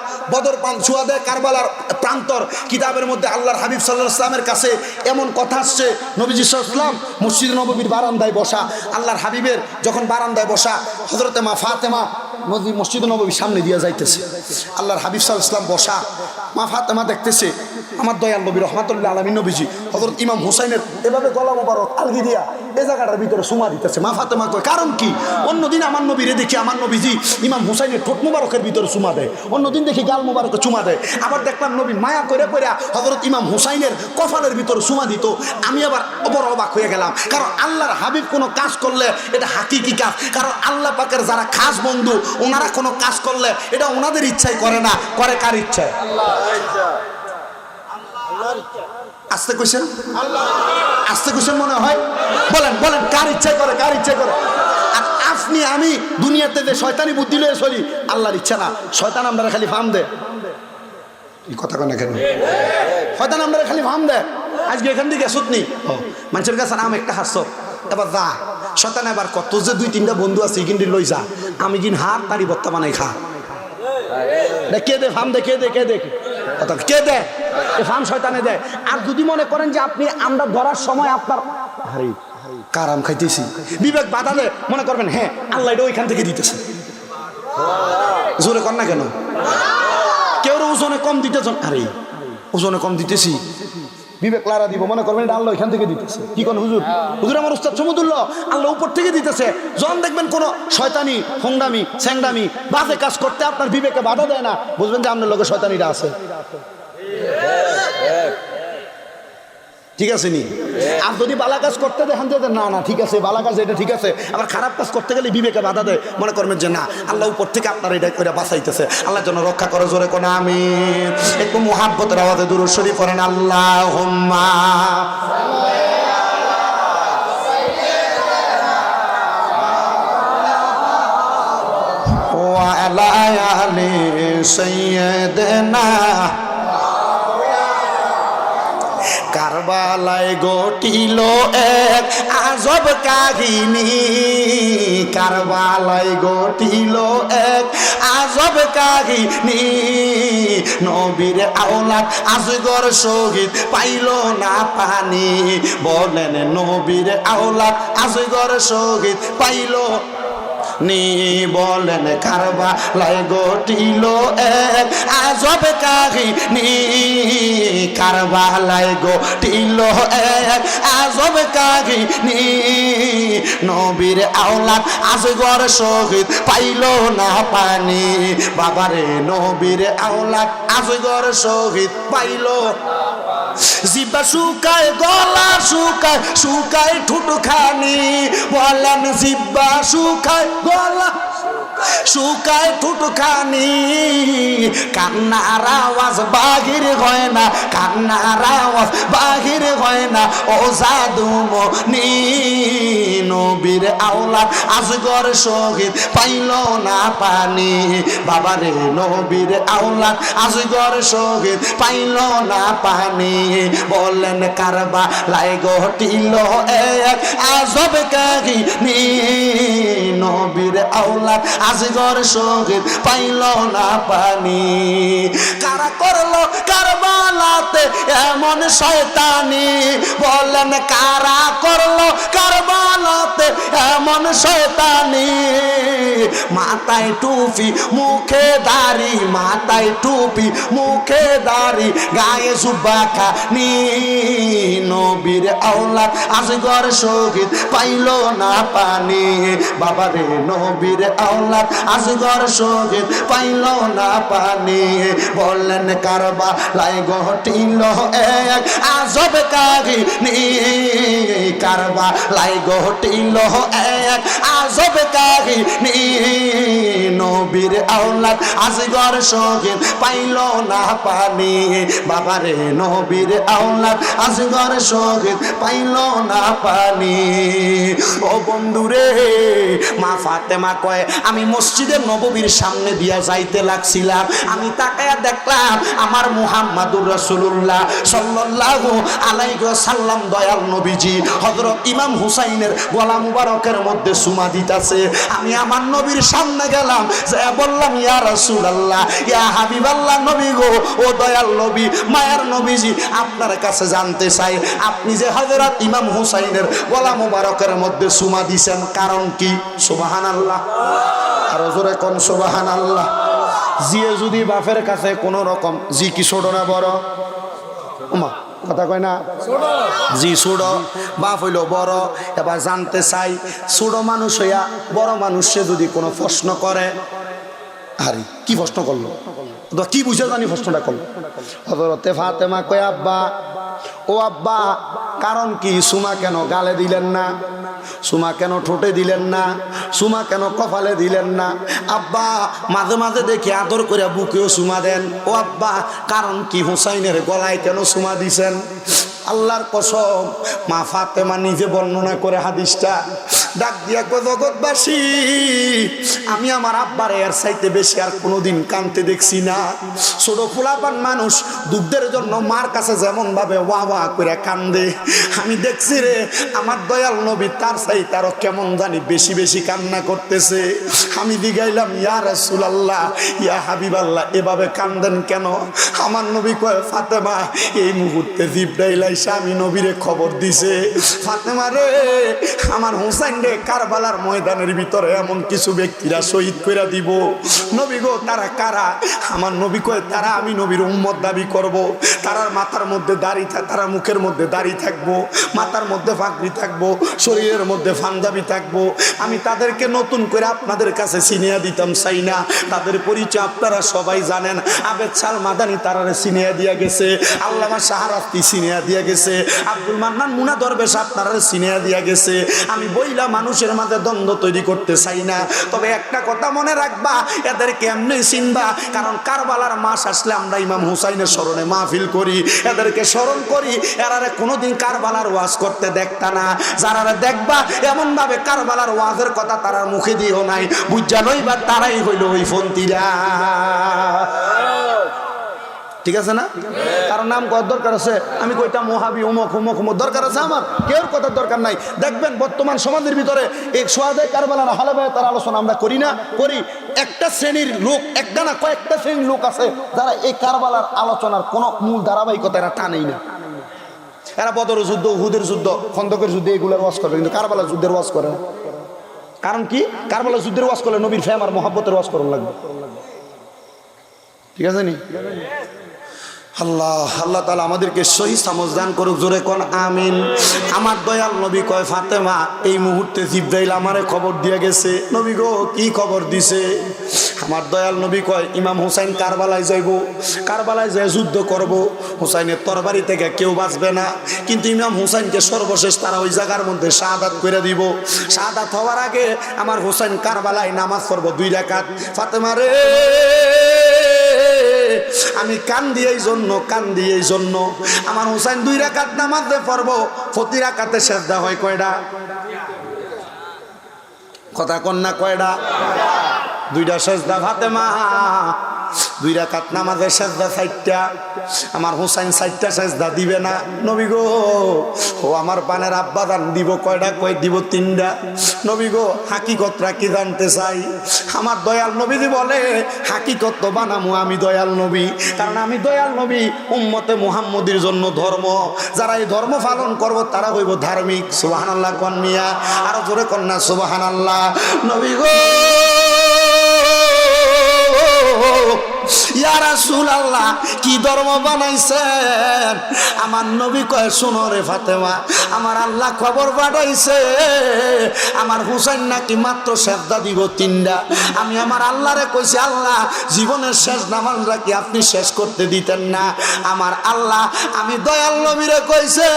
সোয়াদে কারবালার প্রান্তর কিতাবের মধ্যে আল্লাহর হাবিব সাল্লাল্লাহু আলাইহি ওয়াসাল্লামের কাছে এমন কথা আসছে, নবীজি সাল্লাল্লাহু আলাইহি ওয়াসাল্লাম মসজিদ নববীর বারান্দায় বসা, আল্লাহর হাবিবের যখন বারান্দায় বসা হযরতে মা ফাতেমা মসজিদ নববীর সামনে দিয়ে যাইতেছে, আল্লাহর হাবিব সাল্লাল্লাহু আলাইহি ওয়াসাল্লাম বসা, মা ফাতেমা দেখতেছে আমার দয়াল নবী রহমাতুল্লাহ আলামিন নবীজি হযরত ইমাম হুসাইনের এভাবে গলা মোবারক আলগি দিয়া এই জায়গাটার ভিতরে সুমা দিতেছে। মা ফাতেমা কয় কারণ কি? অন্যদিন আমার নবীরে দেখি আমার নবীজি ইমাম হুসাইনের ঠোঁট মোবারকের ভিতরে সুমা দেয়, অন্যদিন দেখি গাল মোবারকে চুমা দেয়, আবার দেখলাম নবী মায়া করে করে হযরত ইমাম হুসাইনের কপালের ভিতরে সুমা দিত। আমি আবার বড় অবাক হয়ে গেলাম, কারণ আল্লাহর হাবিব কোনো কাজ করলে এটা হাকিকি কাজ, কারণ আল্লাহ পাকের যারা খাস বন্ধু ওনারা কোনো কাজ করলে এটা ওনাদের ইচ্ছাই করে না, করে কার ইচ্ছায়? আস্তে কইছেন আস্তে কইছেন মনে হয় বলেন বলেন কার ইচ্ছা করে কার ইচ্ছা করে আর আপনি আমি দুনিয়াতে যে শয়তানি বুদ্ধি লয়ে চলি আল্লাহর ইচ্ছা না শয়তান আমরা খালি ফার্ম দে এই কথা কেন কেন শয়তান আমরা খালি ফার্ম দে আজকে এখান থেকে সুতনি মানুষের কাছে নাম একটা হাস্য এবার যা শয়তান এবার কত যে 2-3টা বন্ধু আছে কিন্তু লই যা আমি কিন হাত তারি বত্তা বানাই খা কে দে ফার্ম দে কে দে কে দে কথা কে দে এই ফার্ম শয়তানে দেয় আর যদি মনে করেন যে আপনি আমরা ধরার সময় আপনার আরে কারাম খাইতেছি বিবেক বাধা দেয় মনে করবেন হ্যাঁ আল্লাহ এটা ওইখান থেকে দিতেছে জোরে কর না কেন কেউ ওজনে কম দিতেছেন আরে ওজনে কম দিতেছি বিবেক লারা দিব মনে করবেন এটা আল্লাহ ওইখান থেকে দিতেছে কি কোন হুজুর হুজুর আমার উস্তাদ সমতুল্য আল্লাহ উপর থেকে দিতেছে যখন দেখবেন কোন শয়তানি হোংদামি স্যাংদামি বাজে কাজ করতে আপনার বিবেকে বাধা দেয় না বুঝবেন যে আপনার লোকে শয়তানিটা আছে ঠিক আছে নি আর যদি বালা কাজ করতে দেখেন যে না না ঠিক আছে বালা কাজ এটা ঠিক আছে আবার খারাপ কাজ করতে গেলে বিবেকে বাধা দেয় মনে করবেন যে না আল্লাহ উপর থেকে আপনার এটা করে বাঁচাইতেছে আল্লাহর জন্য রক্ষা করে জোরে কোন আমি একটু মুহাব্বতের আওয়াজে দুরূদ শরীফ পড়েন আল্লাহুম্মা ওয়া আলা আলি সাইয়্যিদিনা কারবালায় ঘটিল এক আজব কাহিনী কারবালায় ঘটিল এক আজব কাহিনী নবীর আওলাদ আজগর শহীদ পাইল না পানি বলেন নবীর আওলাদ আজগর শহীদ পাইল নি বলেন কারবালায় ঘটিল এক আজব কাহিনী কারবালায় ঘটিল এক আজব কাহিনী নবীর আওলাদ আজগর শহীদ পাইল না পানি বাবারে নবীর আওলাদ আজগর শহীদ পাইল জিবা শুকায় গলা শুকায় শুকায় ঠুটখানি বলেন জিবা শুকায় গলা শুকায় ঠুটখানি কান্নার আওয়াজ বাহির হয় না কান্নার আওয়াজ বাহির হয় না ও জাদুমণি নবীর আওলাদ আজগর শহীদ পাইল না পানি বাবারে নবীর আওলাদ আজগর শহীদ পাইল না পানি বলেন কারবালায় ঘটিল এক আজব কাহিনী নবীর আওলাদ আজগর শহীদ পাইল না পানি কারা করলো কারবালাতে এমন শয়তানি বলেন কারা করলো কারবালাতে এমন শয়তানি মাথায় টুপি মুখে দাড়ি মাথায় টুপি মুখে দাড়ি গায়ে জুব্বা খানি নবীর আওলাদ আজগর শহীদ পাইল না পানি বাবারে নবীর আওলাদ আজগর শহীদ পাইল না পানি বললেন কারবালায় ঘটিল এক আজব কাহিনী কারবালায় ঘটিল এক আজব কাহিনী নবীর আওলাদ আজগর শহীদ পাইল না পানি বাবারে নবীর আওলাদ আজগর শহীদ পাইল না পানি ও বন্ধুরে মা ফাতেমা কয় আমি মসজিদের নববীর সামনে দিয়া যাইতে লাগছিলাম আমি তাকায়া দেখলাম আমার মুহাম্মাদুর রাসূলুল্লাহ সাল্লাল্লাহু আলাইহি ওয়াসাল্লাম দয়াল নবীজি হযরত ইমাম হুসাইনের গলা মুবারকের মধ্যে চুমা দিতেছে আমি আমার নবীর সামনে গেলাম যে বললাম ইয়া রাসূলুল্লাহ ইয়া হাবিবাল্লাহ নবী গো ও দয়াল নবী মায়ের নবীজি আপনার কাছে জানতে চাই আপনি যে হযরত ইমাম হুসাইনের গলা মুবারকের মধ্যে চুমা দিবেন কারণ কি সুবহানাল্লাহ আর জোরে কোন সুবহানাল্লাহ জিয়ে যদি বাপের কাছে কোন রকম জি কি ছোট না বড় ওমা কথা কয় না জি ছোট বাপ হইল বড় এবার জানতে চাই ছোট মানুষ হইয়া বড় মানুষে যদি কোনো প্রশ্ন করে আরে কি প্রশ্ন করলো কি বুঝে জানি প্রশ্নটা করলো হযরতে ফাতেমা কয় আব্বা ও আব্বা কারণ কি সুমা কেন গালে দিলেন না সুমা কেন ঠোঁটে দিলেন না সুমা কেন কপালে দিলেন না আব্বা মাঝে মাঝে দেখি আদর করে বুকেও সুমা দেন ও আব্বা কারণ কি হুসাইনের গলায় কেন সুমা দিছেন আল্লাহর কসম, মা ফাতেমা নিজে বর্ণনা করে হাদিসটা, ডাক দিয়া কো জগৎবাসী, আমি আমার আব্বারে এর চাইতে বেশি আর কোনোদিন কাঁদতে দেখছি না। ছোট পোলাপান মানুষ দুধের জন্য মার কাছে যেমন ভাবে ওয়া ওয়া করে কান্দে, আমি দেখছি রে আমার দয়াল নবী তার চাইতে আরো কেমন জানি বেশি বেশি কান্না করতেছে। আমি জিগাইলাম, ইয়া রাসূলুল্লাহ, ইয়া হাবিবাল্লাহ, এভাবে কান্দেন কেন? আমার নবী কয়, ফাতেমা, এই মুহূর্তে জিবরাইল আইসা আমি নবীরে খবর দিছে, ফাতেমা রে, আমার হুসাইন রে কারবালার ময়দানের ভিতরে এমন কিছু ব্যক্তিরা শহীদ করে দিব। নবী গো, তারা কারা? আমার নবী কয়, তারা আমি নবীর উম্মত দাবি করব। তারার মাথার মধ্যে দাড়ি থাকবে, তারা মুখের মধ্যে দাড়ি থাকবো, মাথার মধ্যে পাগড়ি থাকবো, শরীরের মধ্যে পাঞ্জাবি থাকবো। আমি তাদেরকে নতুন করে আপনাদের কাছে চিনিয়ে দিতাম চাই না। তাদের পরিচয় আপনারা সবাই জানেন। আবেদ শাহ মাদানী তারারে চিনিয়ে দিয়া গেছে, আল্লামা শাহরাস্তি চিনিয়ে দিয়া গেছে, আব্দুল মান্নান মুনা দরবেশ আপনারা চিনিয়ে দিয়া গেছে। আমি বইলা মানুষের মাঝে দ্বন্দ্ব তৈরি করতে চাই না, তবে একটা কথা মনে রাখবা, এদেরকে এমনি চিনবা, কারণ কারবালার মাস আসলে আমরা ইমাম হুসাইনের স্মরণে মাহফিল করি, এদেরকে স্মরণ করি। এরারে কোনোদিন কারবালার ওয়াজ করতে দেখতা না। যারা দেখবা এমন ভাবে কারবালার ওয়াজের কথা তারার মুখে দিও নাই, বুঝা লইবা তারাই হইল ওই ফন্তিরা। ঠিক আছে না? কারণ নাম করার দরকার আছে? আমি কইটা মহাবি উমক হুমক হুমক দরকার আছে? আমার কেউ কথার দরকার নাই। দেখবেন বর্তমান সমাজের ভিতরে এই সোহাদায়ে কারবালার হালে বায়ে তার আলোচনা আমরা করি না, করি। একটা শ্রেণীর লোক, একটা না কয়েকটা শ্রেণীর লোক আছে যারা এই কারবালার আলোচনার কোনো মূল ধারাবাহিকতা এরা টানেই না। এরা বদর যুদ্ধ, উহুদের যুদ্ধ, খন্দকের যুদ্ধে এগুলোর ওয়াজ করে, কিন্তু কারবালার যুদ্ধের ওয়াজ করে না। কারণ কি? কারবালার যুদ্ধের ওয়াজ করলে নবীর ফেম আর মহব্বতের ওয়াজ করা লাগবে। ঠিক আছে নি? আল্লাহ আল্লাহ তাআলা আমাদেরকে সহি সমঝ দান করুক। জোরে কোন আমিন। আমার দয়াল নবী কয়, ফাতেমা, এই মুহূর্তে জিবরাইল আমারে খবর দিয়ে গেছে। নবী গো, কি খবর দিছে? আমার দয়াল নবী কয়, ইমাম হুসাইন কারবালায় যাইব, কারবালায় যায় যুদ্ধ করব। হুসাইনের তরবারি থেকে কেউ বাঁচবে না, কিন্তু ইমাম হুসাইনকে সর্বশেষ তারা ওই জায়গার মধ্যে শাহাদাত করে দিব। শাহাদাত হওয়ার আগে আমার হুসাইন কারবালায় নামাজ পড়ব 2 রাকাত। ফাতেমা রে, আমি কান্দি এই জন্য, কান্দি এই জন্য, আমার হুসাইন 2 রাকাত নামাজে পড়বো, প্রতি রাকাতে সেজদা হয় কয়টা? কথা কন না, কয়টা? 2টা সেজদা। ফাতেমা, 2 রাকাত নামাজে সেজদা 4টা। আমার হুসাইন 4টা সেজদা দিবে না। নবী গো, ও আমার পানের আব্বা দান দিব কয়টা? কয় দিব 3টা। নবী গো, হাকিকতটা কি জানতে চাই? আমার দয়াল নবীজি বলে, হাকিকত তো বানামু আমি দয়াল নবী, কারণ আমি দয়াল নবী উম্মতে মুহাম্মদীর জন্য ধর্ম। যারা এই ধর্ম পালন করব তারা হইব ধার্মিক। সুবহানাল্লাহ কোন মিয়া, আরো জোরে কোন না সুবহানাল্লাহ। নবী গো, ইয়া রাসূলুল্লাহ, কি ধর্ম বানাইছেন? আমার নবী কয়, শোনো রে ফাতেমা, আমার আল্লাহ খবর পাঠাইছে আমার হুসাইন নাকি মাত্র সেজদা দিব 3টা। আমি আমার আল্লাহরে কইছি, আল্লাহ, জীবনের শেষ নামাজটা কি আপনি শেষ করতে দিতেন না? আমার আল্লাহ, আমি দয়াল নবীরে কইছে,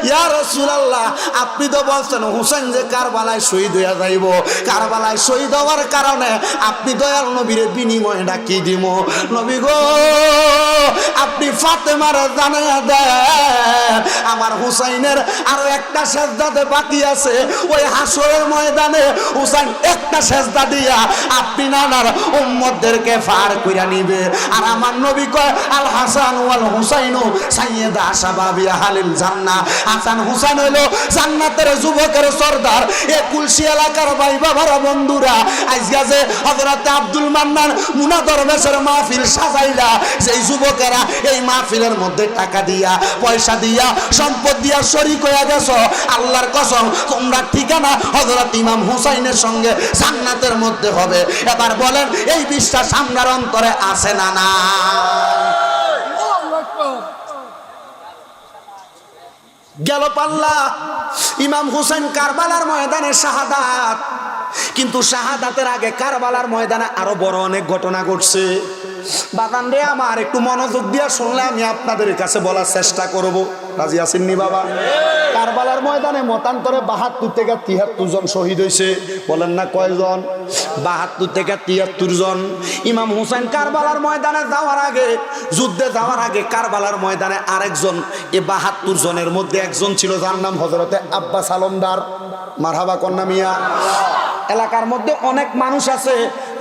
ইয়া রাসূলুল্লাহ, আপনি তো বলছেন হুসাইন যে কারবালায় শহীদ হইয়া যাইব, কারবালায় শহীদ হওয়ার কারণে আপনি দয়াল নবীরে বিনিময়টা কি দিব? নবী গো, আপনি ফাতেমারে জানাইয়া দেন আমার হুসাইনের আরো একটা সেজদাতে বাকি আছে। ওই হাসরের ময়দানে হুসাইন একটা সেজদা দিয়া আপনি নানার উম্মতদেরকে পার কইরা নিবে। আর আমার নবী কয়, আল হাসান ওয়াল হুসাইনু সাইয়্যিদা শাবাবি আহলিল জান্নাহ। হাসান হুসাইন হইল জান্নাতের যুবকের সরদার। এ কুলসি এলাকার ভাই বাবারা, বন্ধুরা, আজকে যে হযরত আব্দুল মান্নান মুনা দরবেশের মাহফিল সাজাইলা, সেই যুবকেরা এই মাহফিলের মধ্যে টাকা দিয়া, পয়সা দিয়া, সম্পদ দিয়া শরীক হয়ে গেছো, আল্লাহর কসম তোমরা ঠিকানা হযরত ইমাম হুসাইনের সঙ্গে জান্নাতের মধ্যে হবে। এবার বলেন, এই বিশ্বাস আমরার অন্তরে আছে না? না। গেল পাল্লা, ইমাম হুসাইন কারবালার ময়দানে শাহাদাত, কিন্তু শাহাদাতের আগে কারবালার ময়দানে আরো বড় অনেক ঘটনা ঘটছে। বাগান রে আমার, একটু মনোযোগ দিয়ে শুনলে আমি আপনাদের কাছে বলার চেষ্টা করব। রাজি আছেননি বাবা? কারবালার ময়দানে মতান্তরে 72 থেকে 73 জন শহীদ হয়েছে। বলেন না কয়জন? 72 থেকে 73 জন। ইমাম হুসাইন কারবালার ময়দানে যাওয়ার আগে, যুদ্ধে যাওয়ার আগে কারবালার ময়দানে আরেকজন, এই 72 জনের মধ্যে একজন ছিল যার নাম হযরতে আব্বাস আলমদার। মারহাবা কন্যা মিয়া। এলাকার মধ্যে অনেক মানুষ আছে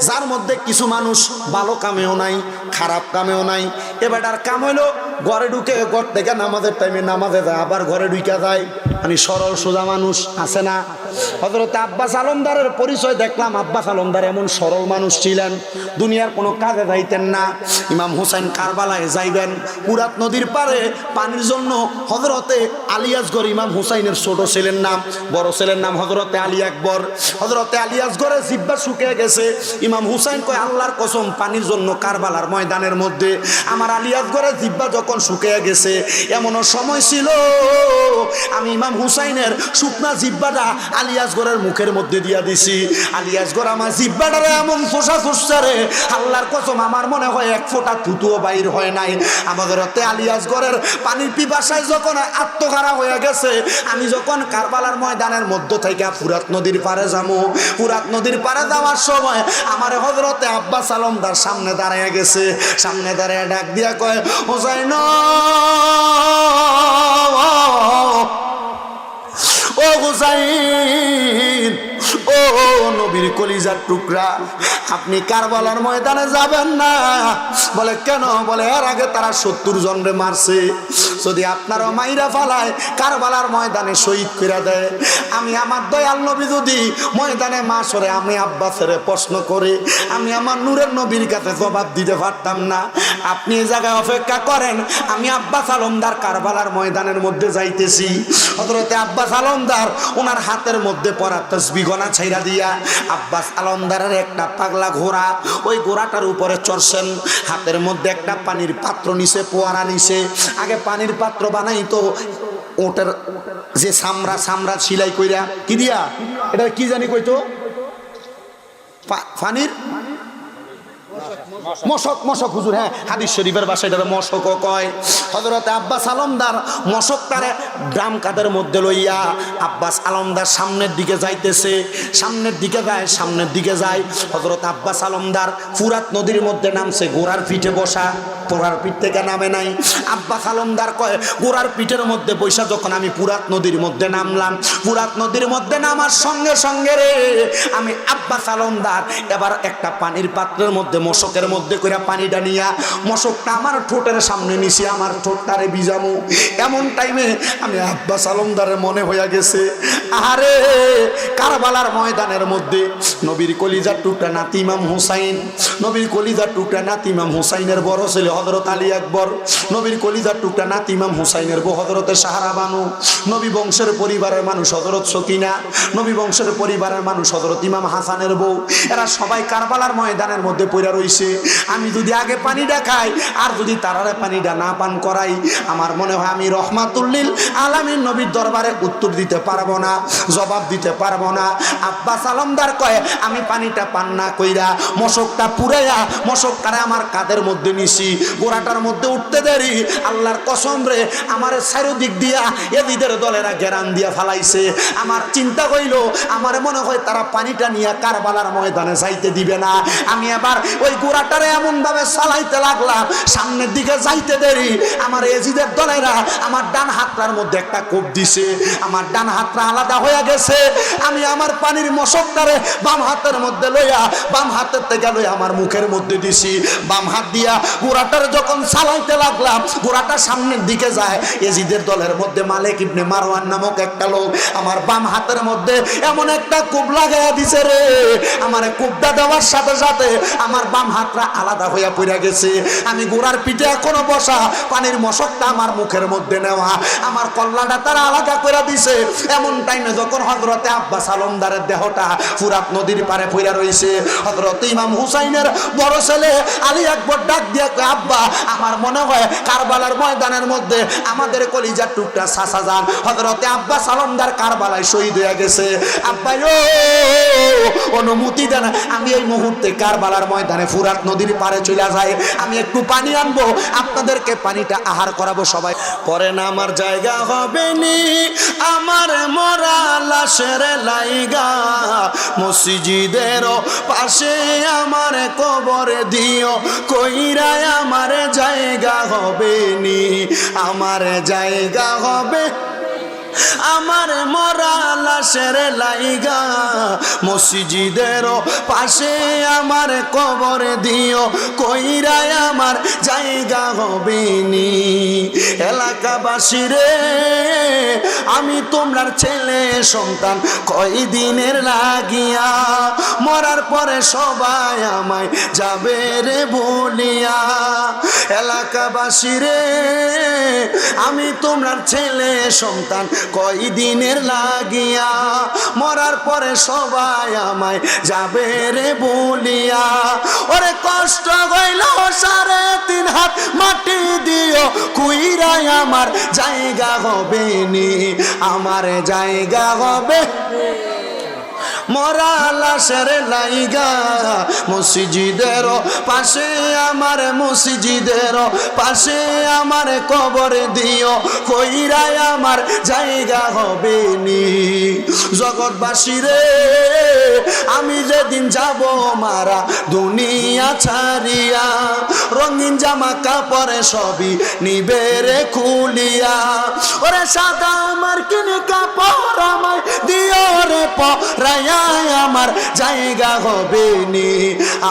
যার মধ্যে কিছু মানুষ ভালো কামেও নাই, খারাপ কামেও নাই। এবারটার কাম হইলো ঘরে ঢুকে, ঘর থেকে নামাজের টাইমে নামাজে যায়, আবার ঘরে ঢুকে যায়। মানে সরল সোজা মানুষ আছে না? হযরতে আব্বাস আলমদারের পরিচয় দেখলাম, আব্বাস আলমদার এমন সরল মানুষ ছিলেন, দুনিয়ার কোনো কাজে যাইতেন না। ইমাম হুসাইন কারবালায় যাইবেন, ফুরাত নদীর পারে পানির জন্য হযরতে আলী আসগর, ইমাম হুসাইনের ছোট ছেলের নাম, বড় ছেলের নাম হযরতে আলী আকবর। হযরতে আলী আসগরের জিহ্বা শুকিয়ে গেছে। ইমাম হুসাইন কয়, আল্লাহর কসম, পানির জন্য কারবালার ময়দানের মধ্যে আমার আলী আসগরের জিহ্বা যখন শুকিয়ে গেছে, এমনও সময় ছিল আমি ইমাম হুসাইনের শুকনা জিহ্বাটা আলী আসগরের মুখের মধ্যে দিয়া দিছি। আলী আসগর আমার জিহ্বাটারে এমন ফোঁসা ফুসছে রে, আল্লাহর কসম আমার মনে হয় এক ফোঁটা থুতুও বাইর হয় নাই। আমাদের হতে আলী আসগরের পানির পিপাসায় যখন আত্মহারা হয়ে গেছে, আমি যখন কারবালার ময়দানের মধ্য থেকে ফুরাত নদীর পারে যাবো, ফুরাত নদীর পারে যাওয়ার সময় আমার হযরতে আব্বাস আলমদার সামনে দাঁড়িয়ে গেছে। সামনে দাঁড়িয়ে ডাক দিয়া কয়, হুসাইন ও হুসাইন, ও নবীর কলিজার টুকরা, আপনি কারবালার ময়দানে যাবেন না। বলে কেন? বলে এর আগে তারা 70 জনরে মারছে, যদি আপনারও মাইরা ফালায় কারবালার ময়দানে শহীদ করে দেয়, আমি আমার দয়াল নবী যদি ময়দানে মাসরে আমি আব্বাসের প্রশ্ন করে আমি আমার নূরের নবীর কাছে জবাব দিতে পারতাম না। আপনি এই জায়গায় অপেক্ষা করেন, আমি আব্বাস আলমদার কারবালার ময়দানের মধ্যে যাইতেছি। হযরতে আব্বাস আলমদার ওনার হাতের মধ্যে পরা তসবিহ গনা ছাইরা দিয়া আব্বাস আলমদারের একটা পাগলা ঘোড়া, ওই ঘোড়াটার উপরে চড়ছেন, হাতের মধ্যে একটা পানির পাত্র নিছে, পোয়ারা নিছে। আগে পানির পাত্র বানাইতো ওটার যে সামরা সিলাই কইরা কি দিয়া, এটা কি জানি কইতো, পানির মশক হুজুর, হ্যাঁ হাদিস শরীফের ভাষায় এটা মশক কয়। হযরতে আব্বাস আলমদার মশকটারে ড্রাম কাদের মধ্যে লইয়া আব্বাস আলমদার সামনের দিকে যাইতেছে, সামনের দিকে যায়। হযরত আব্বাস আলমদার ফুরাত নদীর মধ্যে নামছে, ঘোড়ার পিঠে বসা, ঘোড়ার পিঠ থেকে নামে নাই। আব্বাস আলমদার কয়, ঘোড়ার পিঠের মধ্যে বৈশা যখন আমি ফুরাত নদীর মধ্যে নামলাম, ফুরাত নদীর মধ্যে নামার সঙ্গে সঙ্গে রে আমি আব্বাস আলমদার এবার একটা পানির পাত্রের মধ্যে মশকের মধ্যে কইরা পানিটা নিয়া মশকটা আমার ঠোঁটের সামনে নিছি, আমার ঠোঁটটারে ভিজামু। এমন টাইমে আমি আব্বাস আলমদারের মনে হইয়া গেছে, আরে কারবালার ময়দানের মধ্যে নবীর কলিজার টুকরা নাতি ইমাম হুসাইন, নবীর কলিজার টুকরা নাতি ইমাম হুসাইনের বড় ছেলে হযরত আলী আকবর, নবীর কলিজার টুকরা নাতি ইমাম হুসাইনের বউ হযরতে সাহারা বানু, নবী বংশের পরিবারের মানুষ হযরত সকিনা, নবী বংশের পরিবারের মানুষ হযরত ইমাম হাসানের বউ, এরা সবাই কারবালার ময়দানের মধ্যে পড়ে রইছে। আমি যদি আগে পানিটা খাই আর যদি তারারে পানিটা না পান করাই, আমার মনে হয় আমি রহমাতুল্লিল আলামিন নবীর দরবারে উত্তর দিতে পারবো না, জবাব দিতে পারবো না। আব্বাস আলমদার কয়, আমি পানিটা পান না কইরা মশকটা পুরাইয়া মশকটারে আমার কাঁধের মধ্যে নিছি, গোড়াটার মধ্যে উঠতে দেরি আল্লাহর কসম রে আমার চারিদিক দিয়া এদিদের দলেরা গেরান দিয়া ফালাইছে। আমার চিন্তা হইল, আমার মনে হয় তারা পানিটা নিয়ে কারবালার ময়দানে যাইতে দিবে না। আমি এবার ওই গোড়াটারে এমন ভাবে চালাইতে লাগলাম, সামনের দিকে যাইতে দেরি আমার এজিদের দলেরা আমার ডান হাতটার মধ্যে একটা কোপ দিছে, আমার ডান হাতটা আলাদা হয়ে গেছে। আমি আমার পানির মশকটারে বাম হাতের মধ্যে লইয়া, বাম হাতের থেকে লইয়া আমার মুখের মধ্যে দিছি, বাম হাত দিয়া গোড়াটার যখন চালাইতে লাগলাম, গোড়াটা সামনের দিকে যায়। এজিদের দলের মধ্যে মালিক ইবনে মারওয়ান নামক একটা লোক আমার বাম হাতের মধ্যে এমন একটা কোপ লাগাইয়া দিছে রে, আমার কোপটা দেওয়ার সাথে সাথে আমার বাম হাতটা আলাদা হইয়া পড়ে গেছে। আমি গোড়ার পিঠে এখনো বসা, পানির মশকটা আমার মুখের মধ্যে নেওয়া, আমার কল্লাটা তারা আলাদা করে দিছে। এমন টাইমে যখন হযরতে আব্বাস আলমদারের দেহটা ফুরাত নদীর পারে পড়ে রইছে, হযরত ইমাম হুসাইনের বড় ছেলে আলী আকবর ডাক দিয়া কয়, আব্বা আমার মনে হয় কারবালার ময়দানের মধ্যে আমাদের কলিজার টুকরা চাচা যান হযরতে আব্বাস আলমদার কারবালায় শহীদ হয়ে গেছে। আব্বা অনুমতি দেন আমি এই মুহূর্তে কারবালার ময়দানে ফুরাত নদীর পাড়ে চলে যাই, আমি একটু পানি আনবো, আপনাদেরকে পানিটা আহার করাবো। সবাই পরে না আমার জায়গা হবে নি আমার মরা লাশের লাইগা, মসজিদের পাশে আমার কবর দিও কইরা আমার জায়গা হবে নি, আমার জায়গা হবে আমার মরা লাশের লাইগা, মসজিদের পাশে আমার কবর দিও কইরা আমার জায়গা হবে নি। এলাকাবাসী রে আমি তোমরার ছেলে সন্তান কয়দিনের লাগিয়া, মরার পরে সবাই আমায় যাবে রে বলিয়া। এলাকাবাসী রে আমি তোমরার ছেলে সন্তান কয়দিনের লাগিয়া, মরার পরে সবাই আমায় যাবে রে বলিয়া। ওরে কষ্ট হইল 3.5 হাত মাটি দিও কুইরা আমার জায়গা হবে নি, আমার জায়গা হবে মরা লাশের লাইগা, মসজিদের পাশে আমার মসজিদের পাশে আমার কবর দিও কইরা আমার জায়গা হবে নি। জগৎবাসী রে আমি যেদিন যাব মারা দুনিয়া ছাড়িয়া, রঙিন জামা কাপড়ে সবই নিবে রে খুলিয়া। ওরে সাদা আমার কিনে কাপড় আমায় দিও রে পরাইয়া, আমার জায়গা হবে নি,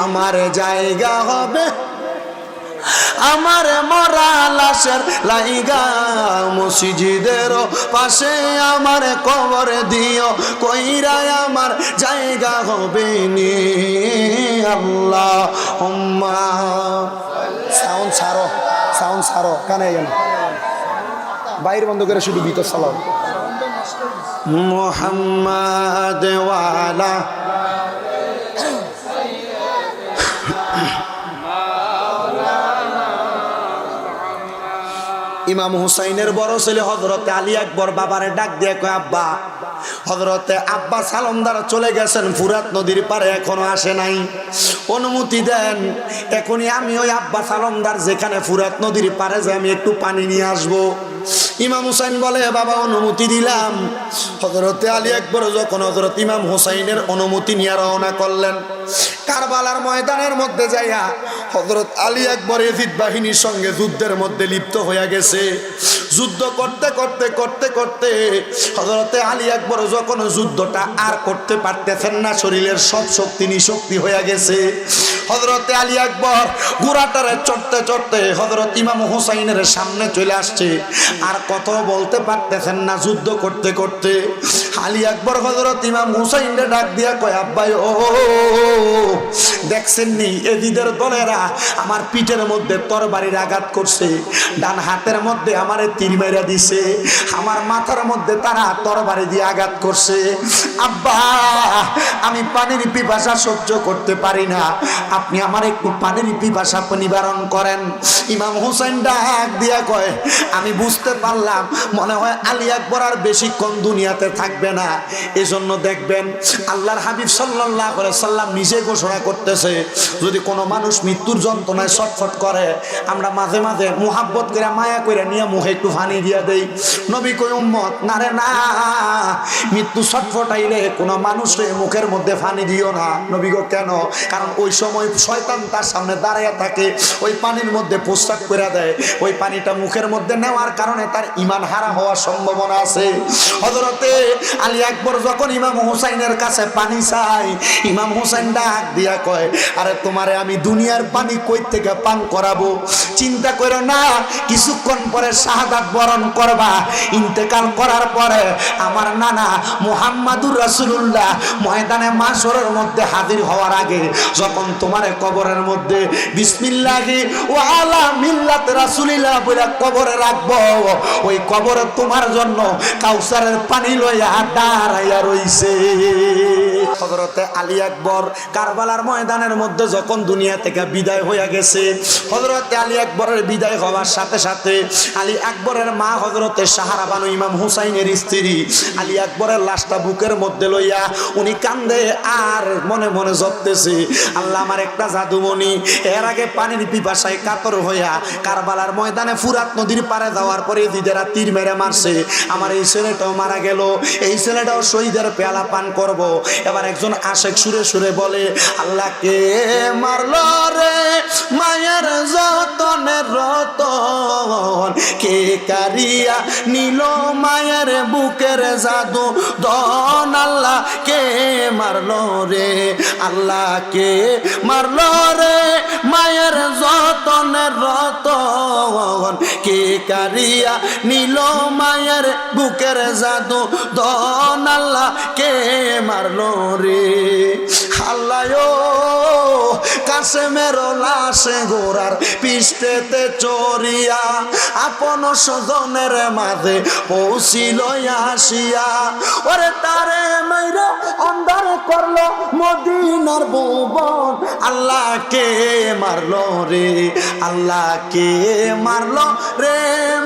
আমার জায়গা হবে আমার মরা লাশের লাইগা, মসজিদের পাশে আমার কবর দিও কইরা আমার জায়গা হবে নি। আল্লাহুম্মা সাউন্ড ছাড়ো, সাউন্ড ছাড়ো, কানে গেল বাইরে বন্ধ করে শুধু ভিতর সালাম। মুহাম্মাদ ওয়ালা ইমাম হুসাইনের বড় ছেলে হযরতে আলী আকবর বাবারে ডাক দিয়ে কয় আব্বা, হযরতে আব্বাস আলমদার চলে গেছেন ফুরাত নদীর পারে, এখনো আসে নাই, অনুমতি দেন এখনই আমি ওই আব্বাস আলমদার যেখানে ফুরাত নদীর পারে যে আমি একটু পানি নিয়ে আসবো। ইমাম হুসাইন বলে বাবা অনুমতি দিলাম। হযরতে আলী আকবর যখন হযরত ইমাম হুসাইনের অনুমতি নিয়ে রওনা করলেন কারবালার ময়দানের মধ্যে যাইয়া, হযরত আলী আকবর ইয়াজিদ বাহিনীর সঙ্গে যুদ্ধের মধ্যে লিপ্ত হয়ে গেছে। যুদ্ধ করতে করতে করতে করতে হযরতে আলী আকবর যখন যুদ্ধটা আর করতে পারতেছেন না, শরীরের সব শক্তি নিশক্তি হয়ে গেছে। হযরতে আলী আকবর ঘোড়াটারে চড়তে চড়তে হযরত ইমাম হুসাইনের সামনে চলে আসছে, আর কত বলতে পারতেছেন না। যুদ্ধ করতে করতে আলী আকবর হযরত ইমাম হুসাইনকে ডাক দিয়া কয় আব্বাই ও দেখছেন নি এজিদের দলেরা আমার পিঠের মধ্যে তরবারির আঘাত করছে, ডান হাতের মধ্যে আমারে তীর মেরে দিছে, আমার মাথার মধ্যে তারা তরবারি দিয়ে আঘাত করছে। আব্বা আমি পানির পিপাসা সহ্য করতে পারি না, আপনি আমার একটু পানির পিপাসা নিবারণ করেন। ইমাম হুসাইন ডাক দিয়া কয় আমি বুঝতে পারলাম মনে হয় আলী আকবর আর বেশিক্ষণ দুনিয়াতে থাকবে না, এজন্য দেখবেন আল্লাহর হাবিব সাল্লাল্লাহু আলাইহি সাল্লাম নিজে ঘোষণা করতেছে যদি কোনো মানুষ মৃত্যুর যন্ত্রণায় ছটফট করে আমরা মাঝে মাঝে মুহাব্বত করে মায়া করে নিয়ে মুখে একটু পানি দিয়ে দেই। নবী কই উম্মত না রে না, মৃত্যু ছটফটাইলে কোনো মানুষের মুখের মধ্যে পানি দিও না। নবী গো কেন? কারণ ওই সময় শয়তান তার সামনে দাঁড়াইয়া থাকে, ওই পানির মধ্যে প্রস্রাব করে দেয়, ওই পানিটা মুখের মধ্যে নেওয়ার কারণে তার ঈমান হারা হওয়ার সম্ভাবনা আছে। হযরতে আলী আকবর যখন ইমাম হুসাইনের কাছে পানি চাই, ইমাম হুসাইন ডাক দিয়া কয় আরে তোমারে আমি দুনিয়ার পানি কই থেকে পান করাবো? চিন্তা করো না, কিছুক্ষণ পরে শাহাদাত বরণ করবা, ইন্তেকাল করার পরে আমার নানা মুহাম্মাদুর রাসূলুল্লাহ ময়দানে মাশরের মধ্যে হাজির হওয়ার আগে যখন তোমারে কবরের মধ্যে বিসমিল্লাহি ওয়া আলা মিল্লাত রাসূলিল্লাহ বলে কবরে রাখবো, ওই কবরে তোমার জন্য কাউসারের পানি লইয়া দাঁড়াইয়া রইছে। হযরতে আলী আকবর কারবালার ময়দানের মধ্যে যখন দুনিয়া থেকে বিদায় হয়ে গেছে, হযরতে আলী আকবরের বিদায় হওয়ার সাথে সাথে আলী আকবরের মা হযরতে সাহারা বানু ইমাম হুসাইনের স্ত্রী আলী আকবরের লাশটা বুকের মধ্যে লইয়া উনি কান্দে আর মনে মনে জপতেছে, আল্লাহ আমার একটা জাদুমণি এর আগে পানির পিপাসায় কাতর হইয়া কারবালার ময়দানে ফুরাত নদীর পারে যাওয়ার পরে দিদেরা তীর মেরে মারছে, আমার এই ছেলেটাও মারা গেল, এই ছেলেটাও শহীদের পেয়ালা পান করব। এবার একজন আশেক সুরে সুরে বলে, আল্লাহকে মারলো রে মায়ের যতনের রতন, কে কারিয়া নিল মায়ের বুকের জাদু দন, আল্লাহ কে মারলো রে, আল্লাহ কে মারলো রে মায়ের যতনের রতন, কে কারিয়া নিল মায়ের বুকের জাদু দন, আল্লাহ কে মারলো রে। আল্লাহ কাসেমের লাশে গোরার পৃষ্ঠেতে চড়িয়া আপন স্বজনের মাঝে পৌঁছিল আসিয়া, ওরে তারে মাইরা অন্ধার করলো মদিনার ভুবন, আল্লাহ কে মারলো রে, আল্লাহ কে মারলো রে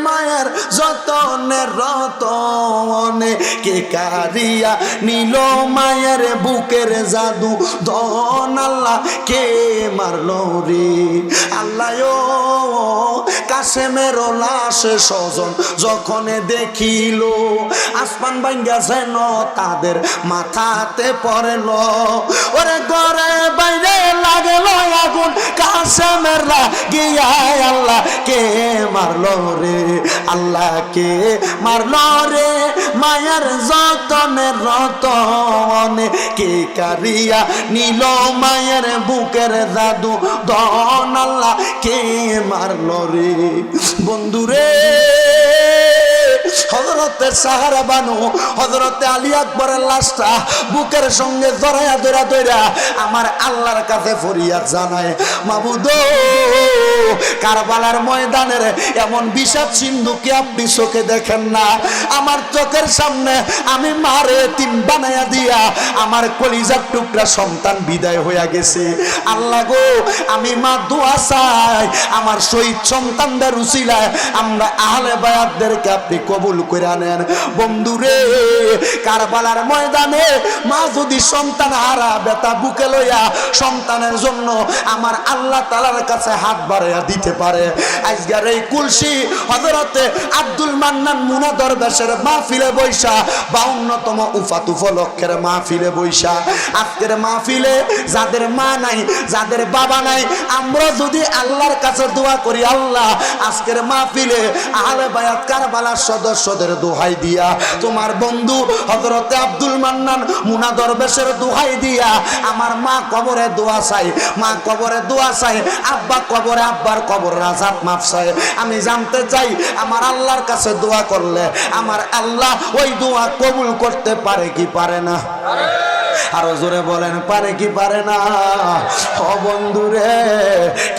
মায়ের যতনের রতনে, কে কারিয়া নিল মায়ের বুকের জাদু দন, আল্লাহ কে মারলো রে। আল্লাহ কাসেমের লাশ স্বজন যখন দেখিল, আসমান ভাঙ্গা যেন তাদের মাথাতে পড়ল, ওরে ঘরে বাইরে লাগল আগুন কাসেমের লাগিয়া, আল্লাহ কে মারলো রে, আল্লাহ কে মারলো রে মায়ের যতনের রতনে, কে কারিয়া নিল মায়ের বুকের জাদু দন, আল্লাহ কে মারলো রে। বন্ধুরে হযরতে সাহারা বানু হযরতে আলী আকবরের লাশটা বুকের সঙ্গে জড়াইয়া ধরা ধরা আমার আল্লাহর কাছে ফরিয়াদ জানায়, মাবুদ কারবালার ময়দানের এমন বিষাদ সিন্ধুকে আপনি চোখে দেখেন না, আমার চোখের সামনে আমি মারে তিন বানাইয়া দিয়া আমার কলিজার টুকরা সন্তান বিদায় হইয়া গেছে, আল্লাহ গো আমি মা দোয়া চাই আমার শহীদ সন্তানদের উসিলায় আমরা আহলে বায়াতদেরকে আপনি কবুল করে নেন। বন্ধুরে কারবালার ময়দানে মা যদি সন্তান হারা বেটা বুকে লইয়া সন্তানের জন্য আমার আল্লাহ তাআলার কাছে হাত বাড়াইয়া দিতে পারে, আজকের এই কুলসি হযরতে আব্দুল মান্নান মুনা দরবেশের মাহফিলে বৈশা 52তম উফাত উপলক্ষের মাহফিলে বৈশা আজকের মাহফিলে যাদের মা নাই যাদের বাবা নাই আমরা যদি আল্লাহর কাছে দোয়া করি, আল্লাহ আজকের মাহফিলে আহলে বায়াত কারবালার সদস্যদের দোহাই দিয়া তোমার বন্ধু হযরতে আব্দুল মান্নান মুনা দরবেশের দোহাই দিয়া আমার মা কবরে দোয়া চাই, মা কবরে দোয়া চাই, আব্বা কবরে আব্বার কবর রাজাত মাফ চাই। আমি জানতে চাই আমার আল্লাহর কাছে দোয়া করলে আমার আল্লাহ ওই দোয়া কবুল করতে পারে কি পারে না? আরো জোরে বলেন পারে কি পারে না? ও বন্ধুরে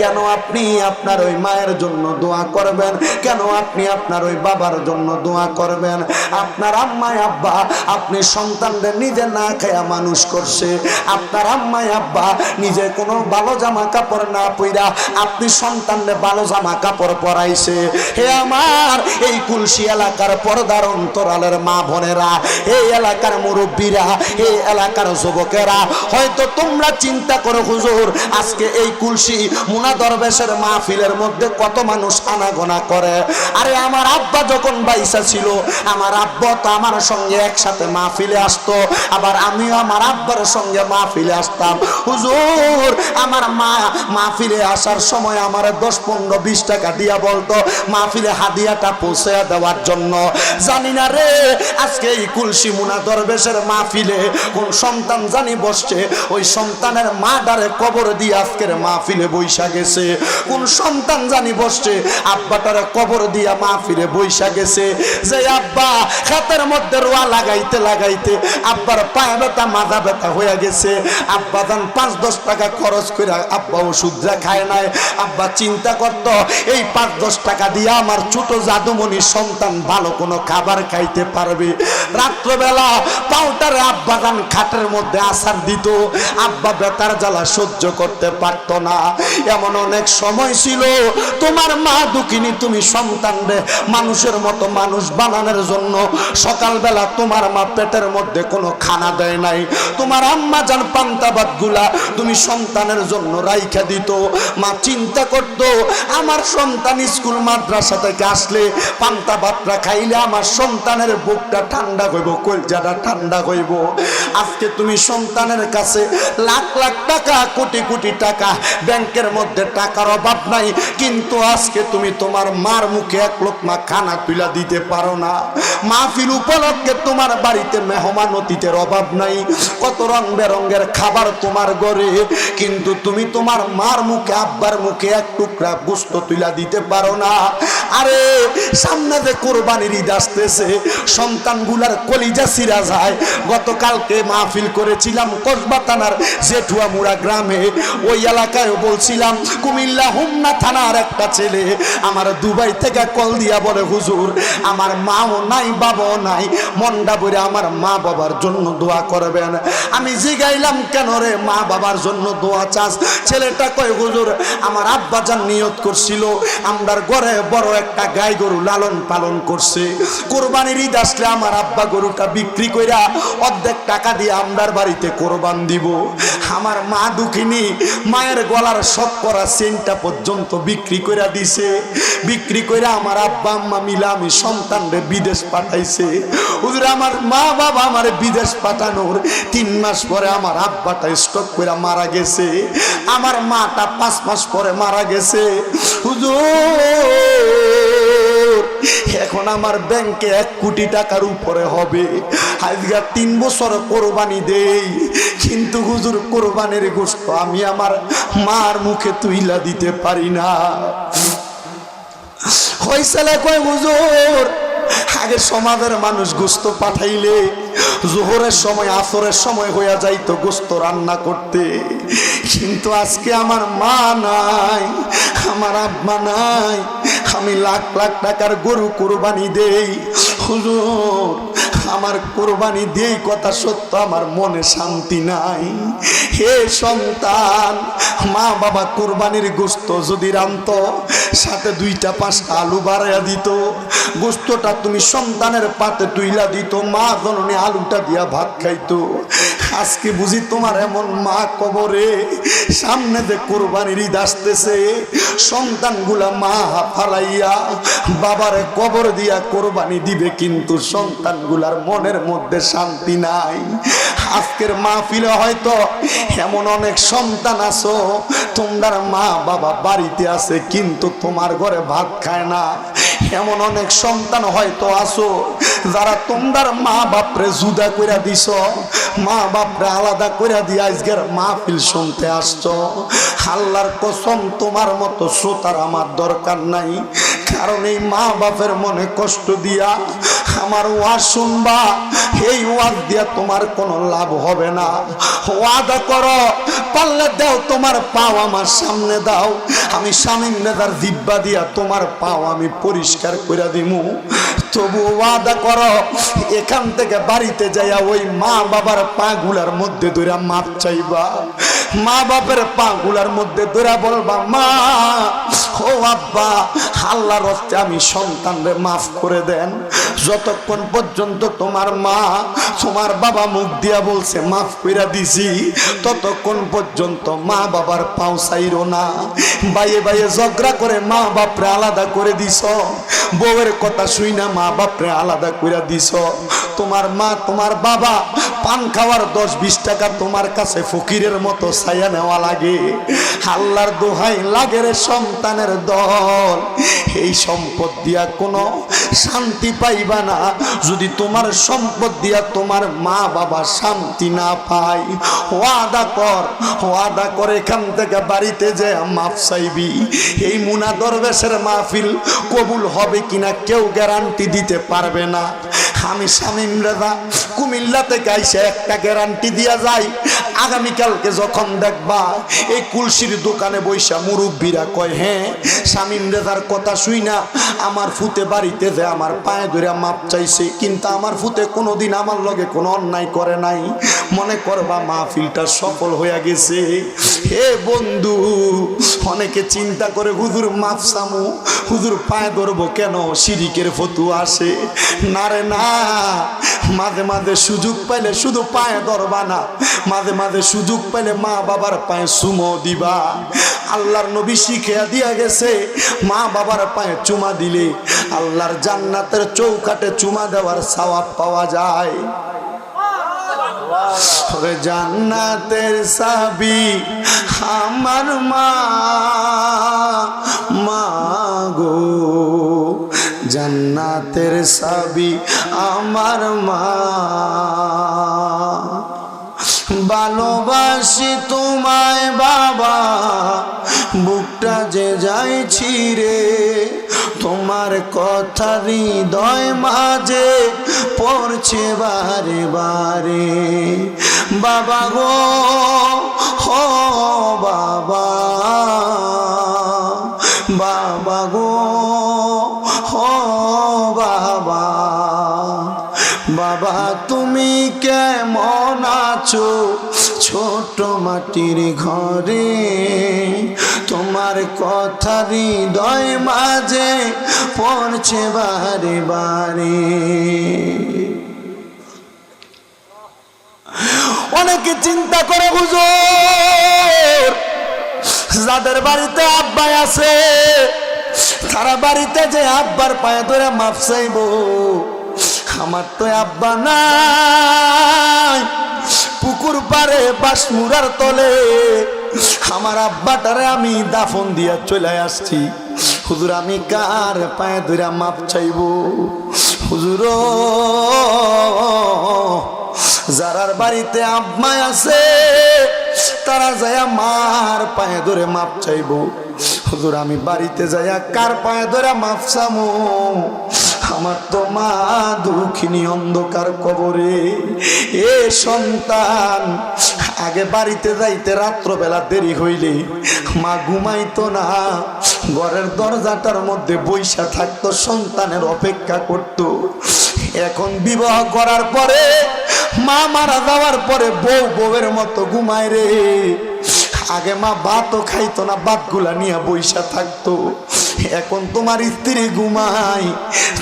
কেন আপনি আপনার ওই মায়ের জন্য দোয়া করবেন, কেন আপনি আপনার ওই বাবার জন্য দোয়া করবেন? আপনার আম্মা আব্বা আপনি সন্তানদের নিজে না খেয়া মানুষ করছে, আপনার আম্মা আব্বা নিজে কোনো ভালো জামা কাপড় না পইরা আপনি সন্তানদের ভালো জামা কাপড় পরাইছে। হে আমার এই কুলসি এলাকার পর্দার অন্তরালের মা বোনেরা, এই এলাকার মুরব্বীরা, এই এলাকার যুবকেরা, হয়তো তোমরা চিন্তা করো হুজুর আজকে এই কুলসি মুনা দরবেশের মাহফিলের মধ্যে কত মানুষ আনাগোনা করে। আরে আমার আব্বা যখন বাইসা ছিল আমার আব্বা তো আমার সঙ্গে একসাথে মাহফিলে আসতো, আবার আমিও আমার আব্বার সঙ্গে মাহফিলে আসতাম। হুজুর আমার মা মাহফিলে আসার সময় আমার 10, 15, 20 টাকা দিয়া বলতো মাহফিলে হাদিয়াটা পৌঁছে দেওয়ার জন্য। জানি না রে আজকে এই কুলসি মুনা দরবেশের মাহফিলে কোন সন্তান জানি বসছে, ওই সন্তানের মা ডারে কবর দিয়ে আজকের মাহফিলে বৈশা গেছে। কোন সন্তান জানি বসছে আব্বাটারে কবর দিয়া মাহফিলে বৈশা গেছে। যে আব্বা খাতের মধ্যে রোয়া লাগাইতে লাগাইতে আব্বার পায়ে ব্যথা মাথা ব্যথা হয়ে গেছে, আব্বা দান 5-10 টাকা খরচ করে আব্বা ওষুধরা খায় নাই। আব্বা চিন্তা করত এই 5-10 টাকা দিয়ে আমার ছোট জাদুমণি সন্তান ভালো কোনো খাবার খাইতে পারবে। রাত্রবেলা পাউটারে আব্বা দান খাটের মধ্যে আসার দিত, আব্বা বেতার জ্বালা সহ্য করতে পারতো না। এমন অনেক সময় ছিল তোমার মা দুঃখিনী, তুমি সন্তানরে মানুষের মতো মানুষ বানানোর জন্য সকালবেলা তোমার মা পেটের মধ্যে কোনো খানা দেয় নাই। তোমার আম্মা জান পান্তা ভাত গুলা তুমি সন্তানের জন্য রাইখা দিত। মা চিন্তা করতো আমার সন্তান স্কুল মাদ্রাসা থেকে আসলে পান্তা ভাতটা খাইলে আমার সন্তানের বুকটা ঠান্ডা হইব, কলজাটা ঠান্ডা হইব। আজকে তুমি সন্তানের কাছে লাখ লাখ টাকা, কোটি কোটি টাকা, ব্যাংকের মধ্যে টাকার অভাব নাই, কিন্তু আজকে তুমি তোমার মার মুখে এক লোকমা খানা তুলা দিতে পারো না। মাহফিল উপলক্ষে তোমার বাড়িতে মেহমান অতিথির অভাব নাই, কত রং বেরঙ্গের খাবার তোমার ঘরে, কিন্তু তুমি তোমার মার মুখে, আব্বার মুখে এক টুকরা গোশত তুলা দিতে পারো না। আরে সামনে যে কোরবানির ঈদ আসতেছে, সন্তানগুলার কলিজা সিরা যায়। গতকালকে মাহফিল করেছিলাম কসবা থানার জেঠুয়ামুড়া গ্রামে, ওই এলাকায় বলছিলাম কুমিল্লা হোমনা থানার একটা ছেলে আমার দুবাই থেকে কল দিয়া বলে, হুজুর আমার মাও নাই বাবাও নাই, মনটা বলে আমার মা বাবার জন্য দোয়া করবেন। আমি জিগাইলাম কেন রে মা বাবার জন্য দোয়া চাস? ছেলেটা কয়, হুজুর আমার আব্বা জান নিয়ত করছিল আমরার ঘরে বড় একটা গাই গরু লালন পালন করছে, কোরবানির ঈদ আসলে আমার আব্বা গরুটা বিক্রি কইরা অর্ধেক টাকা দিয়ে আমরার বাড়িতে কোরবান দিব। আমার মা দুঃখিনী, মায়ের গলার শখ করা চেনটা পর্যন্ত বিক্রি কইরা দিছে। বিক্রি কইরা আমার আব্বা আম্মা মিলা আমি সন্তানরে বিদেশ পাঠাইছে। হুজুর আমার মা বাবা আমার বিদেশ পাঠানোর 3 মাস পরে আমার আব্বাটা স্ট্রোক করে মারা গেছে, আমার মাটা 5 মাস পরে মারা গেছে। হুজুর এখন আমার ব্যাংকে 1 কোটি টাকার উপরে হবে। আজকে 3 বছর কোরবানি দেই, কিন্তু হুজুর কোরবানির গোশত আমি আমার মার মুখে তুইলা দিতে পারি না। হইছেলে কয়, হুজুর আগে সমাজের মানুষ গোশত পাঠাইলে জোহরের সময় আসরের সময় হইয়া যাইতো গোশত রান্না করতে, কিন্তু আজকে আমার মা নাই, আমার আব্বা নাই, আমি লাখ লাখ টাকার গরু কোরবানি দেই। হুজুর আমার কোরবানি দেই কথা সত্য, আমার মনে শান্তি নাই। হে সন্তান, মা বাবা কোরবানির গোশত যদি রান্ত সাথে 2টা-5টা আলু বাড়াইয়া দিত, গোশতটা তুমি সন্তানের পাতে তুইলা দিত, মা জননী আলুটা দিয়া ভাত খাইতো। আজকে বুঝি তোমার এমন মা কবরে, সামনে যে কোরবানির ঈদ আসতেছে, সন্তানগুলা মা ফালাইয়া বাবারে কবর দিয়া কোরবানি দিবে, কিন্তু সন্তানগুলার মনের মধ্যে শান্তি নাই। আজকের মাহফিলে হয়তো এমন অনেক সন্তান আছো, তোমার মা বাবা বাড়িতে আছে কিন্তু তোমার ঘরে ভাত খায় না। এমন অনেক সন্তান হয়তো আছো যারা তোমার মা বাপরে জুদা কইরা দিছ, মা বাপরে আলাদা কইরা দিয়ে আজকের মাহফিল শুনতে আসছো। আল্লাহর কসম তোমার মতো শ্রোতার আমার দরকার নাই, কারণ এই মা বাপের মনে কষ্ট দিয়া আমার ওয়াজ শুনবা, এই ওয়াজ দিয়া তোমার কোনো লাভ হবে না। ওয়াদা করো, পারলে দাও তোমার পাও আমার সামনে দাও, আমি শামীম নেদার জিব্বা দিয়া তোমার পাও আমি পরিষ্কার করে দিমু। তবু ওয়াদা করো এখান থেকে বাড়িতে যাইয়া ওই মা বাবার পা গুলার মধ্যে ধরে মাপ চাইবা, মা বাপের পা গুলার মধ্যে ধরে বলবা, মা ও আব্বা আল্লাহর রাস্তে আমি সন্তানরে মাফ করে দেন। যতক্ষণ পর্যন্ত তোমার মা তোমার বাবা মুখ দিয়া বলছে মাফ কইরা দিছি, ততক্ষণ পর্যন্ত মা বাবার পাও চাইরো না। বাইয়ে বাইয়ে ঝগড়া করে মা বাপরে আলাদা করে দিছ, বউয়ের কথা শুই না মা বাপরে আলাদা কইরা দিছ। তোমার মা তোমার বাবা পান খাওয়ার 10-20 টাকা তোমার কাছে ফকিরের মতো ছায়া নেওয়া লাগে। আল্লাহর দোহাই লাগে রে সন্তানের দল, এই সম্পদ দিয়া কোনো শান্তি পাইবা না যদি তোমার সম্পদ দিয়া তোমার মা বাবা শান্তি না পায়। ওয়াদা কর, ওয়াদা করে এখান থেকে বাড়িতে যে মাফ চাইবি। এই মুনা দরবেশের মাহফিল কবুল হবে কিনা কেউ গ্যারান্টি দিতে পারবে না। আমি শামীম রেজা কুমিল্লা থেকে আইসা একটা গ্যারান্টি দিয়া যাই, আগামীকালকে যখন দেখবা এই কুলসির দোকানে বৈশা মুরব্বীরা কয় হ্যাঁ শামীম রেজার কথা শুই না আমার ফুতে বাড়িতে যে আমার পায়ে ধরে মাপ চাইছে, কিন্তু আমার ফুতে কোনোদিন আমার লগে কোনো অন্যায় করে নাই, মনে করবা মাহফিলটা সফল হয়ে গেছে। হে বন্ধু, অনেকে চিন্তা করে হুজুর মাপ চামু, হুজুর পায়ে ধরবো কেন, শিরিকের ফতুয়া আসে না রে না। মাঝে মাঝে সুযোগ পাইলে শুধু পায়ে ধরবা না, মাঝে মাঝে সুযোগ পাইলে মা বাবার পায়ে চুমো দিবা। আল্লাহর নবী শিখিয়া দিয়া গেছে মা বাবার পায়ে চুমা দিলে আল্লাহর জান্নাতের চৌকাঠে চুমা দেওয়ার সওয়াব পাওয়া যায়। জান্নাতের চাবি আমার মা, মা গো জান্নাতের চাবি আমার মা। ভালোবাসি তোমায় বাবা, বুকটা যে যায় ছিঁড়ে, তোমার কথা হৃদয় মাঝে পড়ছে বারে বারে। বাবা গো হো বাবা, বাবা গো হো বাবা, বাবা তুমি কেমন আছো ছোট মাটির ঘরে, তোমার কথা হৃদয় মাঝে পড়ছে বারে বারে। অনেকে চিন্তা করে হুজুর যাদের বাড়িতে আব্বাই আছে তারা বাড়িতে যে আব্বার পায়ে ধরে মাপ চাইবো, আমার তো আব্বা নাই, পুকুর পারে বাঁশমুড়ার তলে আমার আব্বাটারে আমি দাফন দিয়া চলে আসছি, হুজুর আমি কার পায়ে ধরে মাপ চাইবো? হুজুর যারার বাড়িতে আব্বা আছে তারা যায়া মার পায়ে ধরে মাপ চাইবো। হুজুর আমি বাড়িতে যায়া কার পায়ে ধরে মাপ চামো? আমার তো মা দুঃখিনী অন্ধকার কবরে। এ সন্তান আগে বাড়িতে যাইতে রাত্রবেলা দেরি হইলে মা ঘুমাইতো না, ঘরের দরজাটার মধ্যে বইসা থাকতো, সন্তানের অপেক্ষা করতো। এখন বিবাহ করার পরে মা মারা যাওয়ার পরে বউ বউয়ের মতো ঘুমায় রে। আগে মা ভাতও খাইতো না, ভাতগুলা নিয়ে বইসা থাকতো। এখন তোমার স্ত্রী ঘুমাই,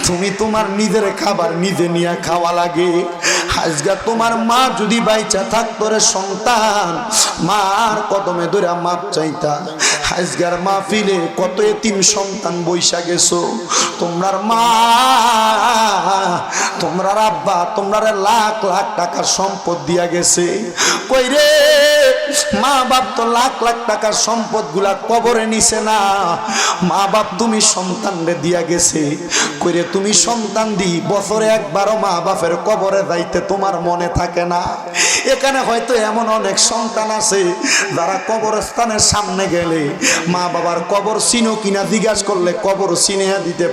তুমি তোমার নিজের খাবার নিজে নিয়ে খাওয়া লাগে। আজকে তোমার মা যদি বাইচা থাকতো রে সন্তান, মার কদমে ধরে মাপ চাইতা। আজকের মাহফিলে কত এতিম সন্তান বইসা গেছো। তোমরার মা তোমরার আব্বা তোমরারে লাখ লাখ টাকার সম্পদ দিয়া গেছে, কই রে মা বাপ তো লাখ লাখ টাকার সম্পদ গুলা কবরে নিছে না, মা বাপ তুমি সন্তান রে দিয়া গেছে, কইরে তুমি সন্তান দি বছরে একবারও মা বাপের কবরে যাইতে তোমার মনে থাকে না। এখানে হয়তো এমন অনেক সন্তান আছে যারা কবরস্থানের সামনে গেলে মা বাবার কবর চিনো কিনা জিজ্ঞাসা করলে কবর চিনে দিতে